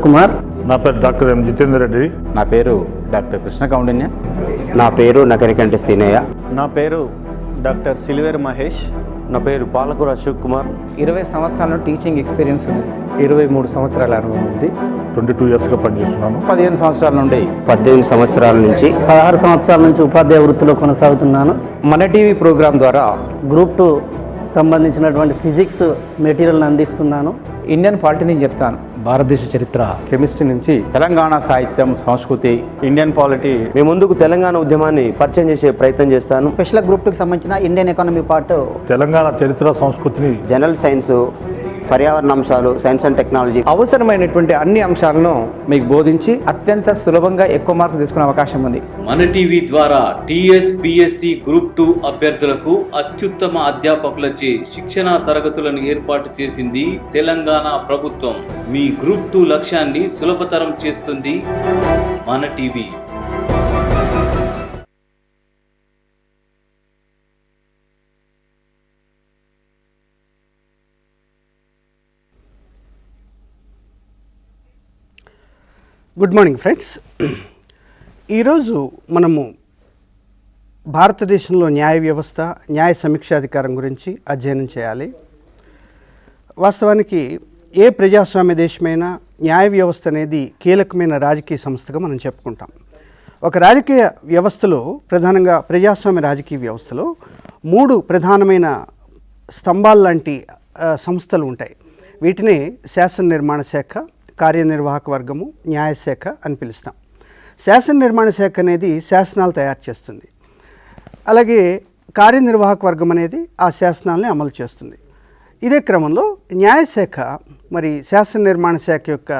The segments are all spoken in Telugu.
కుమార్. నా పేరు డాక్టర్ ఎం జితేందర్ రెడ్డి. నా పేరు డాక్టర్ కృష్ణ కౌండిన్య. నా పేరు నకరికంటి సీనయ్య. నా పేరు డాక్టర్ సిల్వేర్ మహేష్. నా పేరు పాలకూర అశోక్ కుమార్. 20 సంవత్సరాల టీచింగ్ ఎక్స్పీరియన్స్ ఉంది. 23 సంవత్సరాల అనుభవం ఉంది. 22 ఇయర్స్గా పనిచేస్తున్నాను. 15 సంవత్సరాల నుండి 18 సంవత్సరాల నుంచి 16 సంవత్సరాల నుంచి ఉపాధ్యాయ వృత్తిలో కొనసాగుతున్నాను. మన టీవీ ప్రోగ్రాం ద్వారా గ్రూప్ 2 సంబంధించినటువంటి ఫిజిక్స్ మెటీరియల్ని అందిస్తున్నాను. ఇండియన్ పాలిటీని చెప్తాను. భారతదేశ చరిత్ర, కెమిస్ట్రీ నుంచి తెలంగాణ సాహిత్యం, సంస్కృతి, ఇండియన్ పాలిటీ, మీ ముందుకు తెలంగాణ ఉద్యమాన్ని పరిచయం చేసే ప్రయత్నం చేస్తాను. స్పెషల్ గ్రూప్ 2కి సంబంధించిన ఇండియన్ ఎకానమీ పార్ట్, తెలంగాణ చరిత్ర సంస్కృతిని, జనరల్ సైన్స్, పర్యావరణ అంశాలు, సైన్స్ అండ్ టెక్నాలజీ అవసరమైనటువంటి అన్ని అంశాలను మీకు బోధించి అత్యంత సులభంగా ఎక్కువ మార్కులు తీసుకునే అవకాశం ఉంది. మన టీవీ ద్వారా టీఎస్ పిఎస్సి గ్రూప్ 2 అభ్యర్థులకు అత్యుత్తమ అధ్యాపకులచే శిక్షణా తరగతులను ఏర్పాటు చేసింది తెలంగాణ ప్రభుత్వం. మీ గ్రూప్ 2 లక్ష్యాన్ని సులభతరం చేస్తుంది మన టీవీ. Good morning friends. ఈరోజు మనము భారతదేశంలో న్యాయ వ్యవస్థ, న్యాయ సమీక్షాధికారం గురించి అధ్యయనం చేయాలి. వాస్తవానికి ఏ ప్రజాస్వామ్య దేశమైనా న్యాయ వ్యవస్థ అనేది కీలకమైన రాజకీయ సంస్థగా మనం చెప్పుకుంటాం. ఒక రాజకీయ వ్యవస్థలో, ప్రధానంగా ప్రజాస్వామ్య రాజకీయ వ్యవస్థలో 3 ప్రధానమైన స్తంభాల లాంటి సంస్థలు ఉంటాయి. వీటిని శాసన నిర్మాణ శాఖ, కార్యనిర్వాహక వర్గము, న్యాయశాఖ అని పిలుస్తాం. శాసన నిర్మాణ శాఖ అనేది శాసనాలు తయారు చేస్తుంది. అలాగే కార్యనిర్వాహక వర్గం అనేది ఆ శాసనాలని అమలు చేస్తుంది. ఇదే క్రమంలో న్యాయశాఖ మరి శాసన నిర్మాణ శాఖ యొక్క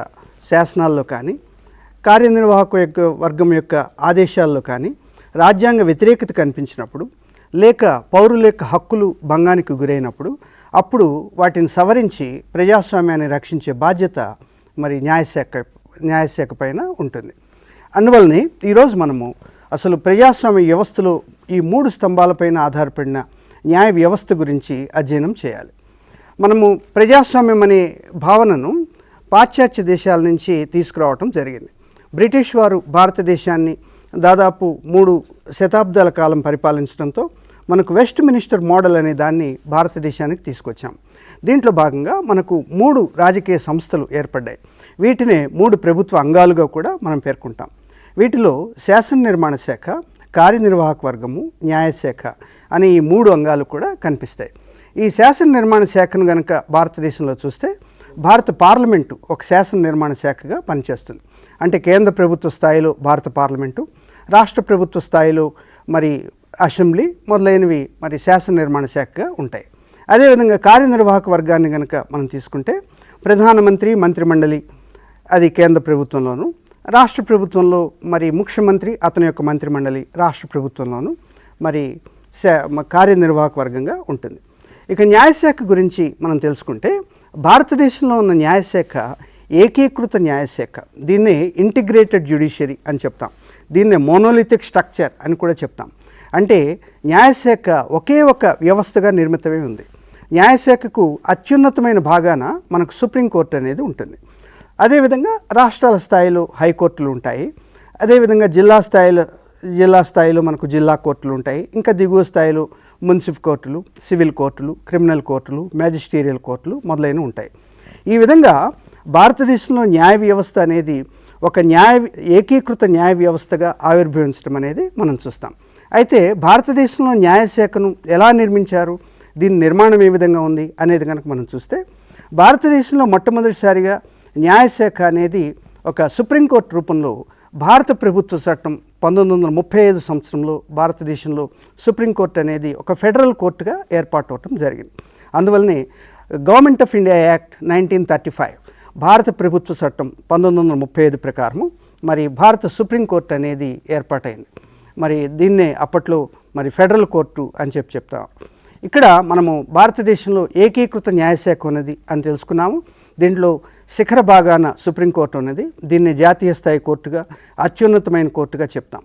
శాసనాల్లో కానీ, కార్యనిర్వాహక వర్గం యొక్క ఆదేశాల్లో కానీ రాజ్యాంగ వ్యతిరేకత కనిపించినప్పుడు, లేక పౌరుల యొక్క హక్కులు భంగానికి గురైనప్పుడు, అప్పుడు వాటిని సవరించి ప్రజాస్వామ్యాన్ని రక్షించే బాధ్యత మరి న్యాయశాఖ పైన ఉంటుంది. అందువల్లనే ఈరోజు మనము అసలు ప్రజాస్వామ్య వ్యవస్థలో ఈ 3 స్తంభాలపైన ఆధారపడిన న్యాయ వ్యవస్థ గురించి అధ్యయనం చేయాలి. మనము ప్రజాస్వామ్యం అనే భావనను పాశ్చాత్య దేశాల నుంచి తీసుకురావటం జరిగింది. బ్రిటిష్ వారు భారతదేశాన్ని దాదాపు 3 శతాబ్దాల కాలం పరిపాలించడంతో మనకు వెస్ట్ మినిస్టర్ మోడల్ అనే దాన్ని భారతదేశానికి తీసుకొచ్చాం. దీంట్లో భాగంగా మనకు 3 రాజకీయ సంస్థలు ఏర్పడ్డాయి. వీటినే 3 ప్రభుత్వ అంగాలుగా కూడా మనం పేర్కొంటాం. వీటిలో శాసన నిర్మాణ శాఖ, కార్యనిర్వాహక వర్గము, న్యాయశాఖ అనే ఈ 3 అంగాలు కూడా కనిపిస్తాయి. ఈ శాసన నిర్మాణ శాఖను కనుక భారతదేశంలో చూస్తే, భారత పార్లమెంటు ఒక శాసన నిర్మాణ శాఖగా పనిచేస్తుంది. అంటే కేంద్ర ప్రభుత్వ స్థాయిలో భారత పార్లమెంటు, రాష్ట్ర ప్రభుత్వ స్థాయిలో మరి అసెంబ్లీ మొదలైనవి మరి శాసన నిర్మాణ శాఖగా ఉంటాయి. అదేవిధంగా కార్యనిర్వాహక వర్గాన్ని కనుక మనం తీసుకుంటే, ప్రధానమంత్రి, మంత్రిమండలి అది కేంద్ర ప్రభుత్వంలోను, రాష్ట్ర ప్రభుత్వంలో మరి ముఖ్యమంత్రి, అతని యొక్క మంత్రిమండలి రాష్ట్ర ప్రభుత్వంలోను మరి కార్యనిర్వాహక వర్గంగా ఉంటుంది. ఇక న్యాయశాఖ గురించి మనం తెలుసుకుంటే, భారతదేశంలో ఉన్న న్యాయశాఖ ఏకీకృత న్యాయశాఖ. దీన్నే ఇంటిగ్రేటెడ్ జ్యుడిషియరీ అని చెప్తాం. దీన్నే మోనోలిథిక్ స్ట్రక్చర్ అని కూడా చెప్తాం. అంటే న్యాయశాఖ ఒకే ఒక వ్యవస్థగా నిర్మితమై ఉంది. న్యాయశాఖకు అత్యున్నతమైన భాగాన మనకు సుప్రీంకోర్టు అనేది ఉంటుంది. అదేవిధంగా రాష్ట్రాల స్థాయిలో హైకోర్టులు ఉంటాయి. అదేవిధంగా జిల్లా స్థాయిలో మనకు జిల్లా కోర్టులు ఉంటాయి. ఇంకా దిగువ స్థాయిలో మున్సిపల్ కోర్టులు, సివిల్ కోర్టులు, క్రిమినల్ కోర్టులు, మ్యాజిస్టీరియల్ కోర్టులు మొదలైనవి ఉంటాయి. ఈ విధంగా భారతదేశంలో న్యాయ వ్యవస్థ అనేది ఒక ఏకీకృత న్యాయ వ్యవస్థగా ఆవిర్భవించడం అనేది మనం చూస్తాం. అయితే భారతదేశంలో న్యాయశాఖను ఎలా నిర్మించారు, దీని నిర్మాణం ఏ విధంగా ఉంది అనేది కనుక మనం చూస్తే, భారతదేశంలో మొట్టమొదటిసారిగా న్యాయశాఖ అనేది ఒక సుప్రీంకోర్టు రూపంలో భారత ప్రభుత్వ చట్టం 1935 సంవత్సరంలో భారతదేశంలో సుప్రీంకోర్టు అనేది ఒక ఫెడరల్ కోర్టుగా ఏర్పాటు అవటం జరిగింది. అందువల్లనే గవర్నమెంట్ ఆఫ్ ఇండియా యాక్ట్ 1935 భారత ప్రభుత్వ చట్టం 1935 ప్రకారము మరి భారత సుప్రీంకోర్టు అనేది ఏర్పాటైంది. మరి దీన్నే అప్పట్లో మరి ఫెడరల్ కోర్టు అని చెప్తాం. ఇక్కడ మనము భారతదేశంలో ఏకీకృత న్యాయశాఖ ఉన్నది అని తెలుసుకున్నాము. దీంట్లో శిఖర భాగాన సుప్రీంకోర్టు ఉన్నది. దీన్ని జాతీయ స్థాయి కోర్టుగా, అత్యున్నతమైన కోర్టుగా చెప్తాం.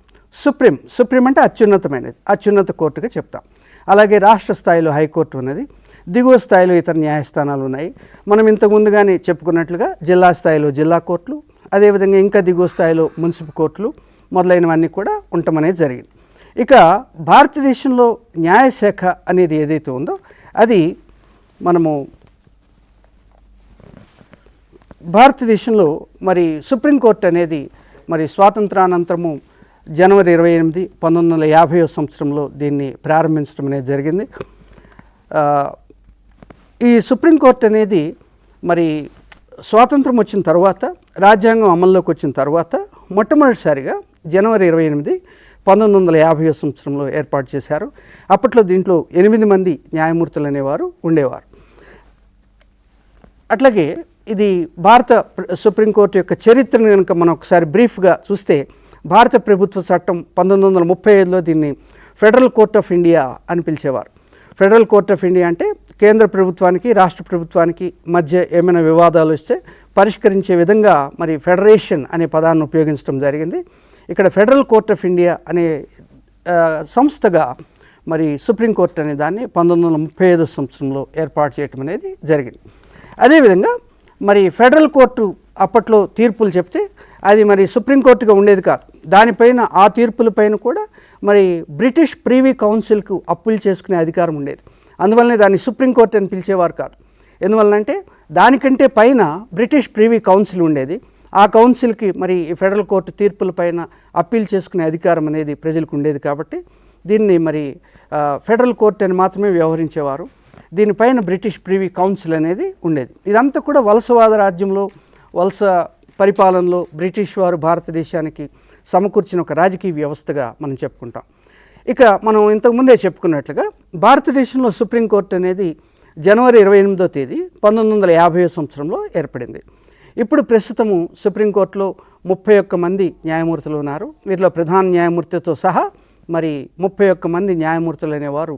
సుప్రీం అంటే అత్యున్నత కోర్టుగా చెప్తాం. అలాగే రాష్ట్ర స్థాయిలో హైకోర్టు ఉన్నది. దిగువ స్థాయిలో ఇతర న్యాయస్థానాలు ఉన్నాయి. మనం ఇంతకుముందుగానే చెప్పుకున్నట్లుగా జిల్లా స్థాయిలో జిల్లా కోర్టులు, అదేవిధంగా ఇంకా దిగువ స్థాయిలో మున్సిపల్ కోర్టులు మొదలైనవన్నీ కూడా ఉండటం అనేది జరిగింది. ఇక భారతదేశంలో న్యాయశాఖ అనేది ఏదైతే ఉందో అది మనము భారతదేశంలో మరి సుప్రీంకోర్టు అనేది మరి స్వాతంత్రానంతరము జనవరి 28, 1950 సంవత్సరంలో దీన్ని ప్రారంభించడం అనేది జరిగింది. ఈ సుప్రీంకోర్టు అనేది మరి స్వాతంత్రం వచ్చిన తర్వాత, రాజ్యాంగం అమల్లోకి వచ్చిన తర్వాత మొట్టమొదటిసారిగా జనవరి 28, 1950 సంవత్సరంలో ఏర్పాటు చేశారు. అప్పట్లో దీంట్లో 8 మంది న్యాయమూర్తులు అనేవారు ఉండేవారు. అట్లాగే ఇది భారత సుప్రీంకోర్టు యొక్క చరిత్రను కనుక మనం ఒకసారి బ్రీఫ్గా చూస్తే, భారత ప్రభుత్వ చట్టం 1935లో దీన్ని ఫెడరల్ కోర్ట్ ఆఫ్ ఇండియా అని పిలిచేవారు. ఫెడరల్ కోర్ట్ ఆఫ్ ఇండియా అంటే కేంద్ర ప్రభుత్వానికి రాష్ట్ర ప్రభుత్వానికి మధ్య ఏమైనా వివాదాలు వస్తే పరిష్కరించే విధంగా మరి ఫెడరేషన్ అనే పదాన్ని ఉపయోగించడం జరిగింది. ఇక్కడ ఫెడరల్ కోర్ట్ ఆఫ్ ఇండియా అనే సంస్థగా మరి సుప్రీంకోర్టు అనే దాన్ని 1935 సంవత్సరంలో ఏర్పాటు చేయటం అనేది జరిగింది. అదేవిధంగా మరి ఫెడరల్ కోర్టు అప్పట్లో తీర్పులు చెప్తే అది మరి సుప్రీంకోర్టుగా ఉండేది కాదు. దానిపైన ఆ తీర్పులపైన కూడా మరి బ్రిటిష్ ప్రీవీ కౌన్సిల్కు అప్పులు చేసుకునే అధికారం ఉండేది. అందువల్లనే దాన్ని సుప్రీంకోర్టు అని పిలిచేవారు కాదు. ఎందువల్లంటే దానికంటే పైన బ్రిటిష్ ప్రీవీ కౌన్సిల్ ఉండేది. ఆ కౌన్సిల్కి మరి ఫెడరల్ కోర్టు తీర్పులపైన అప్పీల్ చేసుకునే అధికారం అనేది ప్రజలకు ఉండేది. కాబట్టి దీన్ని మరి ఫెడరల్ కోర్టు అని మాత్రమే వ్యవహరించేవారు. దీనిపైన బ్రిటిష్ ప్రీవీ కౌన్సిల్ అనేది ఉండేది. ఇదంతా కూడా వలసవాద రాజ్యంలో, వలస పరిపాలనలో బ్రిటిష్ వారు భారతదేశానికి సమకూర్చిన ఒక రాజకీయ వ్యవస్థగా మనం చెప్పుకుంటాం. ఇక మనం ఇంతకుముందే చెప్పుకున్నట్లుగా భారతదేశంలో సుప్రీంకోర్టు అనేది జనవరి 28వ తేదీ 1950 సంవత్సరంలో ఏర్పడింది. ఇప్పుడు ప్రస్తుతము సుప్రీంకోర్టులో 31 మంది న్యాయమూర్తులు ఉన్నారు. వీరిలో ప్రధాన న్యాయమూర్తితో సహా మరి 31 మంది న్యాయమూర్తులు అనేవారు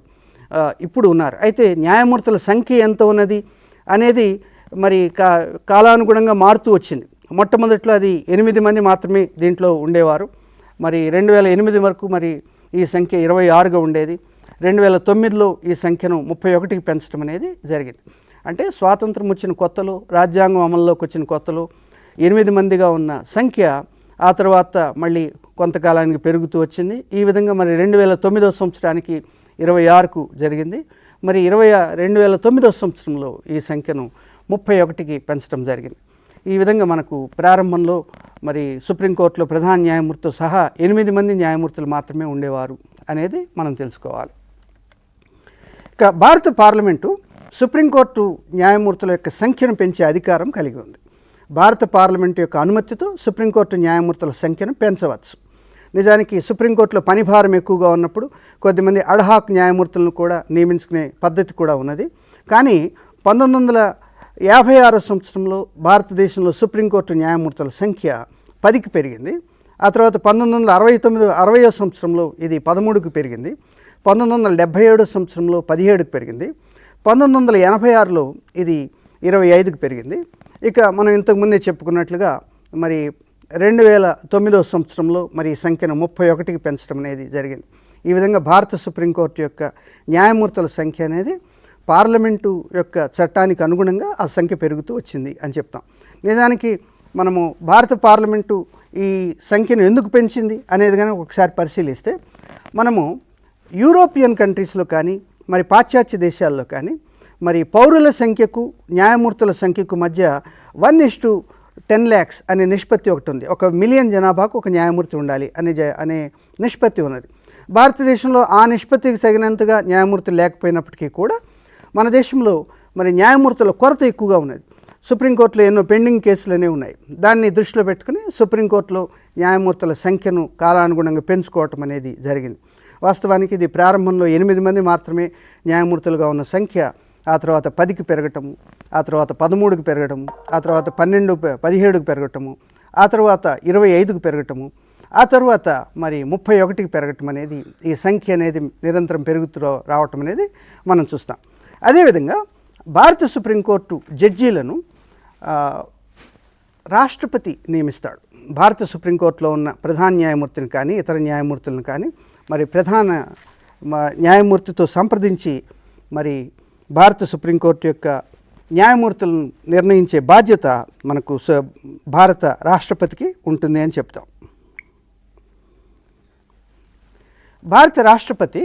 ఇప్పుడు ఉన్నారు. అయితే న్యాయమూర్తుల సంఖ్య ఎంత ఉన్నది అనేది మరి కాలానుగుణంగా మారుతూ వచ్చింది. మొట్టమొదట్లో అది 8 మంది మాత్రమే దీంట్లో ఉండేవారు. మరి 2008 వరకు మరి ఈ సంఖ్య 26గా ఉండేది. 2009లో ఈ సంఖ్యను 31కి పెంచడం అనేది జరిగింది. అంటే స్వాతంత్రం వచ్చిన కొత్తలో, రాజ్యాంగం అమల్లోకి వచ్చిన కొత్తలో 8 మందిగా ఉన్న సంఖ్య ఆ తర్వాత మళ్ళీ కొంతకాలానికి పెరుగుతూ వచ్చింది. ఈ విధంగా మరి 2009 సంవత్సరానికి 26కు జరిగింది. మరి 2009 సంవత్సరంలో ఈ సంఖ్యను 31కి పెంచడం జరిగింది. ఈ విధంగా మనకు ప్రారంభంలో మరి సుప్రీంకోర్టులో ప్రధాన న్యాయమూర్తితో సహా 8 మంది న్యాయమూర్తులు మాత్రమే ఉండేవారు అనేది మనం తెలుసుకోవాలి. ఇక భారత పార్లమెంటు సుప్రీంకోర్టు న్యాయమూర్తుల యొక్క సంఖ్యను పెంచే అధికారం కలిగి ఉంది. భారత పార్లమెంటు యొక్క అనుమతితో సుప్రీంకోర్టు న్యాయమూర్తుల సంఖ్యను పెంచవచ్చు. నిజానికి సుప్రీంకోర్టులో పనిభారం ఎక్కువగా ఉన్నప్పుడు కొద్దిమంది అడ్హాక్ న్యాయమూర్తులను కూడా నియమించుకునే పద్ధతి కూడా ఉన్నది. కానీ 1956 సంవత్సరంలో భారతదేశంలో సుప్రీంకోర్టు న్యాయమూర్తుల సంఖ్య 10కి పెరిగింది. ఆ తర్వాత 1960 సంవత్సరంలో ఇది 13కి పెరిగింది. 1977 సంవత్సరంలో 17కి పెరిగింది. 1986లో ఇది 25కి పెరిగింది. ఇక మనం ఇంతకుముందే చెప్పుకున్నట్లుగా మరి 2009 సంవత్సరంలో మరి ఈ సంఖ్యను 31కి పెంచడం అనేది జరిగింది. ఈ విధంగా భారత సుప్రీంకోర్టు యొక్క న్యాయమూర్తుల సంఖ్య అనేది పార్లమెంటు యొక్క చట్టానికి అనుగుణంగా ఆ సంఖ్య పెరుగుతూ వచ్చింది అని చెప్తాం. నిజానికి మనము భారత పార్లమెంటు ఈ సంఖ్యను ఎందుకు పెంచింది అనేది కనుక ఒకసారి పరిశీలిస్తే, మనము యూరోపియన్ కంట్రీస్లో కానీ మరి పాశ్చాత్య దేశాల్లో కానీ మరి పౌరుల సంఖ్యకు న్యాయమూర్తుల సంఖ్యకు మధ్య 1:10 lakhs అనే నిష్పత్తి ఒకటి ఉంది. 1 మిలియన్ జనాభాకు ఒక న్యాయమూర్తి ఉండాలి అనే నిష్పత్తి ఉన్నది. భారతదేశంలో ఆ నిష్పత్తికి తగినంతగా న్యాయమూర్తులు లేకపోయినప్పటికీ కూడా మన దేశంలో మరి న్యాయమూర్తుల కొరత ఎక్కువగా ఉన్నది. సుప్రీంకోర్టులో ఎన్నో పెండింగ్ కేసులు అనేవి ఉన్నాయి. దాన్ని దృష్టిలో పెట్టుకుని సుప్రీంకోర్టులో న్యాయమూర్తుల సంఖ్యను కాలానుగుణంగా పెంచుకోవటం అనేది జరిగింది. వాస్తవానికి ఇది ప్రారంభంలో 8 మంది మాత్రమే న్యాయమూర్తులుగా ఉన్న సంఖ్య ఆ తర్వాత 10కి పెరగటము, ఆ తర్వాత 13కి పెరగటము, ఆ తర్వాత 17కి పెరగటము, ఆ తర్వాత 25కి పెరగటము, ఆ తర్వాత మరి 31కి పెరగటం అనేది, ఈ సంఖ్య అనేది నిరంతరం పెరుగుతూ రావటం అనేది మనం చూస్తాం. అదేవిధంగా భారత సుప్రీంకోర్టు జడ్జీలను రాష్ట్రపతి నియమిస్తాడు. భారత సుప్రీంకోర్టులో ఉన్న ప్రధాన న్యాయమూర్తిని కానీ ఇతర న్యాయమూర్తులను కానీ మరి ప్రధాన న్యాయమూర్తితో సంప్రదించి మరి భారత సుప్రీంకోర్టు యొక్క న్యాయమూర్తులను నిర్ణయించే బాధ్యత మనకు భారత రాష్ట్రపతికి ఉంటుంది అని చెప్తాం. భారత రాష్ట్రపతి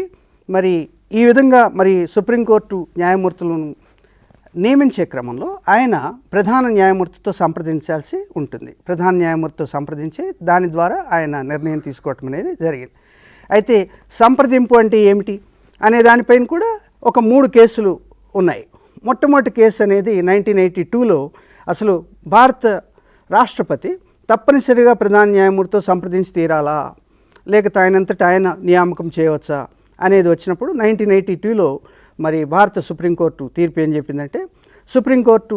మరి ఈ విధంగా మరి సుప్రీంకోర్టు న్యాయమూర్తులను నియమించే క్రమంలో ఆయన ప్రధాన న్యాయమూర్తితో సంప్రదించాల్సి ఉంటుంది. ప్రధాన న్యాయమూర్తితో సంప్రదించి దాని ద్వారా ఆయన నిర్ణయం తీసుకోవటం అనేది జరిగింది. అయితే సంప్రదింపు అంటే ఏమిటి అనే దానిపైన కూడా ఒక 3 కేసులు ఉన్నాయి. మొట్టమొదటి కేసు అనేది 1982లో అసలు భారత రాష్ట్రపతి తప్పనిసరిగా ప్రధాన న్యాయమూర్తితో సంప్రదించి తీరాలా, లేకపోతే ఆయనంతటా ఆయన నియామకం చేయవచ్చా అనేది వచ్చినప్పుడు 1982లో మరి భారత సుప్రీంకోర్టు తీర్పు ఏం చెప్పిందంటే, సుప్రీంకోర్టు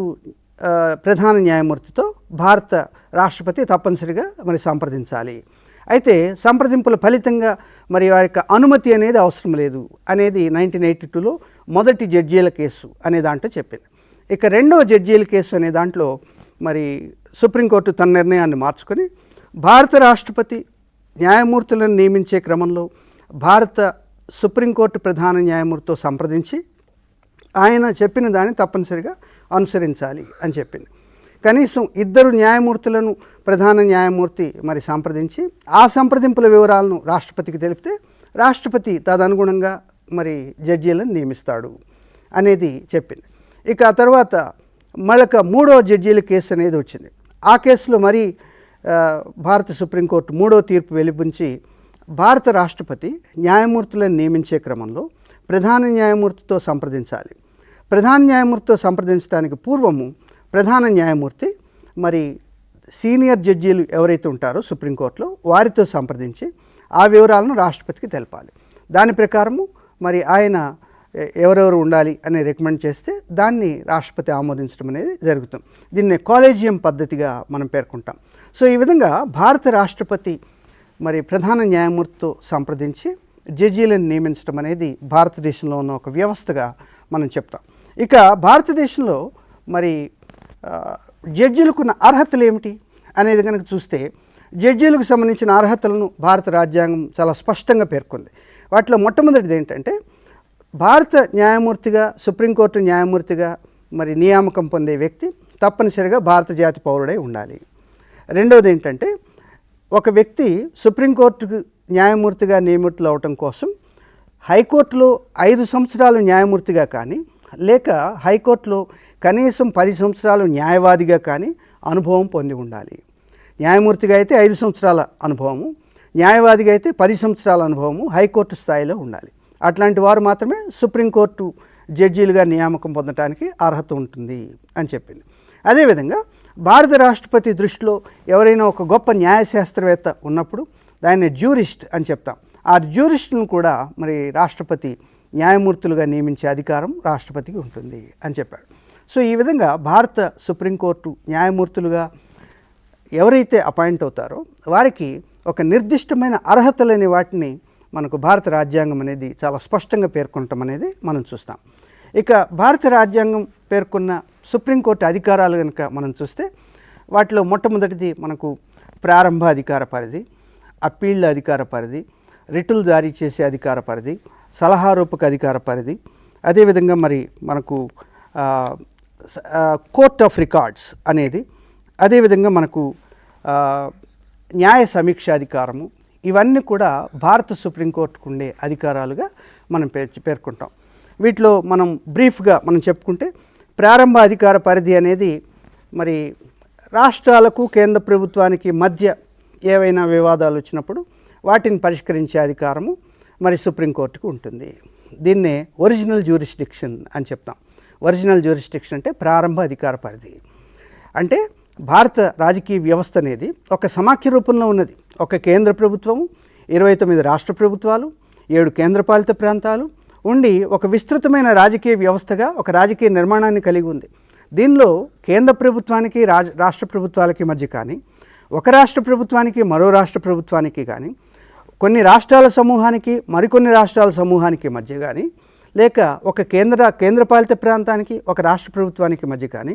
ప్రధాన న్యాయమూర్తితో భారత రాష్ట్రపతి తప్పనిసరిగా మరి సంప్రదించాలి. అయితే సంప్రదింపుల ఫలితంగా మరి వారి యొక్క అనుమతి అనేది అవసరం లేదు అనేది 1982లో మొదటి జడ్జీల కేసు అనే దాంట్లో చెప్పింది. ఇక రెండవ జడ్జీల కేసు అనే దాంట్లో మరి సుప్రీంకోర్టు తన నిర్ణయాన్ని మార్చుకొని భారత రాష్ట్రపతి న్యాయమూర్తులను నియమించే క్రమంలో భారత సుప్రీంకోర్టు ప్రధాన న్యాయమూర్తితో సంప్రదించి ఆయన చెప్పిన దాన్ని తప్పనిసరిగా అనుసరించాలి అని చెప్పింది. కనీసం 2 న్యాయమూర్తులను ప్రధాన న్యాయమూర్తి మరి సంప్రదించి ఆ సంప్రదింపుల వివరాలను రాష్ట్రపతికి తెలిపితే రాష్ట్రపతి తదనుగుణంగా మరి జడ్జీలను నియమిస్తాడు అనేది చెప్పింది. ఇక ఆ తర్వాత మళ్ళొక 3వ జడ్జీల కేసు అనేది వచ్చింది. ఆ కేసులో మరి భారత సుప్రీంకోర్టు 3వ తీర్పు వెలువరించి భారత రాష్ట్రపతి న్యాయమూర్తులను నియమించే క్రమంలో ప్రధాన న్యాయమూర్తితో సంప్రదించాలి. ప్రధాన న్యాయమూర్తితో సంప్రదించడానికి పూర్వము ప్రధాన న్యాయమూర్తి మరి సీనియర్ జడ్జీలు ఎవరైతే ఉంటారో సుప్రీంకోర్టులో వారితో సంప్రదించి ఆ వివరాలను రాష్ట్రపతికి తెలపాలి. దాని ప్రకారము మరి ఆయన ఎవరెవరు ఉండాలి అని రికమెండ్ చేస్తే దాన్ని రాష్ట్రపతి ఆమోదించడం అనేది జరుగుతుంది. దీన్ని కాలేజియం పద్ధతిగా మనం పేర్కొంటాం. సో ఈ విధంగా భారత రాష్ట్రపతి మరి ప్రధాన న్యాయమూర్తితో సంప్రదించి జడ్జీలను నియమించడం అనేది భారతదేశంలో ఉన్న ఒక వ్యవస్థగా మనం చెప్తాం. ఇక భారతదేశంలో మరి జడ్జీలకున్న అర్హతలు ఏమిటి అనేది కనుక చూస్తే జడ్జీలకు సంబంధించిన అర్హతలను భారత రాజ్యాంగం చాలా స్పష్టంగా పేర్కొంది. వాటిలో మొట్టమొదటిది ఏంటంటే భారత న్యాయమూర్తిగా సుప్రీంకోర్టు న్యాయమూర్తిగా మరి నియామకం పొందే వ్యక్తి తప్పనిసరిగా భారత జాతి పౌరుడై ఉండాలి. రెండవది ఏంటంటే ఒక వ్యక్తి సుప్రీంకోర్టుకు న్యాయమూర్తిగా నియమితులు అవటం కోసం హైకోర్టులో 5 సంవత్సరాలు న్యాయమూర్తిగా కానీ లేక హైకోర్టులో కనీసం 10 సంవత్సరాలు న్యాయవాదిగా కానీ అనుభవం పొంది ఉండాలి. న్యాయమూర్తిగా అయితే 5 సంవత్సరాల అనుభవము, న్యాయవాదిగా అయితే 10 సంవత్సరాల అనుభవము హైకోర్టు స్థాయిలో ఉండాలి. అట్లాంటి వారు మాత్రమే సుప్రీంకోర్టు జడ్జీలుగా నియామకం పొందడానికి అర్హత ఉంటుంది అని చెప్పింది. అదేవిధంగా భారత రాష్ట్రపతి దృష్టిలో ఎవరైనా ఒక గొప్ప న్యాయశాస్త్రవేత్త ఉన్నప్పుడు దాన్ని జ్యూరిస్ట్ అని చెప్తాం. ఆ జ్యూరిస్ట్ను కూడా మరి రాష్ట్రపతి న్యాయమూర్తులుగా నియమించే అధికారం రాష్ట్రపతికి ఉంటుంది అని చెప్పాడు. సో ఈ విధంగా భారత సుప్రీంకోర్టు న్యాయమూర్తులుగా ఎవరైతే అపాయింట్ అవుతారో వారికి ఒక నిర్దిష్టమైన అర్హతలేని వాటిని మనకు భారత రాజ్యాంగం అనేది చాలా స్పష్టంగా పేర్కొనటం అనేది మనం చూస్తాం. ఇక భారత రాజ్యాంగం పేర్కొన్న సుప్రీంకోర్టు అధికారాలు కనుక మనం చూస్తే వాటిలో మొట్టమొదటిది మనకు ప్రారంభ అధికార పరిధి, అప్పీళ్ల అధికార పరిధి, రిటులు జారీ చేసే అధికార పరిధి, సలహా రూపక అధికార పరిధి, అదేవిధంగా మరి మనకు కోర్ట్ ఆఫ్ రికార్డ్స్ అనేది, అదేవిధంగా మనకు న్యాయ సమీక్ష అధికారము, ఇవన్నీ కూడా భారత సుప్రీంకోర్టుకు ఉండే అధికారాలుగా మనం పేర్కొంటాం. వీటిలో మనం బ్రీఫ్గా మనం చెప్పుకుంటే ప్రారంభ అధికార పరిధి అనేది మరి రాష్ట్రాలకు కేంద్ర ప్రభుత్వానికి మధ్య ఏవైనా వివాదాలు వచ్చినప్పుడు వాటిని పరిష్కరించే అధికారము మరి సుప్రీంకోర్టుకు ఉంటుంది. దీన్నే ఒరిజినల్ జ్యూరిస్డిక్షన్ అని చెప్తాం. ఒరిజినల్ జ్యూరిస్డిక్షన్ అంటే ప్రారంభ అధికార పరిధి. అంటే భారత రాజకీయ వ్యవస్థ అనేది ఒక సమాఖ్య రూపంలో ఉన్నది. ఒక కేంద్ర ప్రభుత్వము, 29 రాష్ట్ర ప్రభుత్వాలు, 7 కేంద్రపాలిత ప్రాంతాలు ఉండి ఒక విస్తృతమైన రాజకీయ వ్యవస్థగా ఒక రాజకీయ నిర్మాణాన్ని కలిగి ఉంది. దీనిలో కేంద్ర ప్రభుత్వానికి రాష్ట్ర ప్రభుత్వాలకి మధ్య కానీ, ఒక రాష్ట్ర ప్రభుత్వానికి మరో రాష్ట్ర ప్రభుత్వానికి కానీ, కొన్ని రాష్ట్రాల సమూహానికి మరికొన్ని రాష్ట్రాల సమూహానికి మధ్య కానీ, లేక ఒక కేంద్రపాలిత ప్రాంతానికి ఒక రాష్ట్ర ప్రభుత్వానికి మధ్య కానీ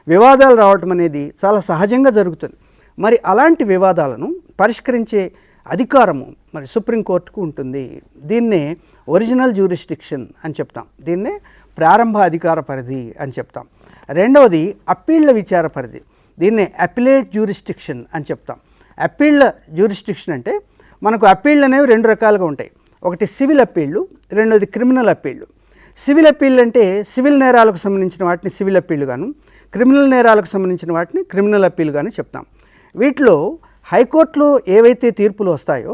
వివాదాలు రావటం అనేది చాలా సహజంగా జరుగుతుంది. మరి అలాంటి వివాదాలను పరిష్కరించే అధికారము మరి సుప్రీంకోర్టుకు ఉంటుంది. దీన్నే ఒరిజినల్ జ్యూరిస్డిక్షన్ అని చెప్తాం. దీన్నే ప్రారంభ అధికార పరిధి అని చెప్తాం. రెండవది అప్పీళ్ల విచార పరిధి, దీన్నే అపిలేట్ జ్యూరిస్డిక్షన్ అని చెప్తాం. అప్పీళ్ల జ్యూరిస్డిక్షన్ అంటే మనకు అప్పీళ్ళు అనేవి రెండు రకాలుగా ఉంటాయి. ఒకటి సివిల్ అప్పీళ్ళు, రెండోది క్రిమినల్ అప్పీళ్ళు. సివిల్ అప్పీళ్ళు అంటే సివిల్ నేరాలకు సంబంధించిన వాటిని సివిల్ అప్పీళ్ళు గాను, క్రిమినల్ నేరాలకు సంబంధించిన వాటిని క్రిమినల్ అప్పీళ్ళు గాను చెప్తాం. వీటిలో హైకోర్టులో ఏవైతే తీర్పులు వస్తాయో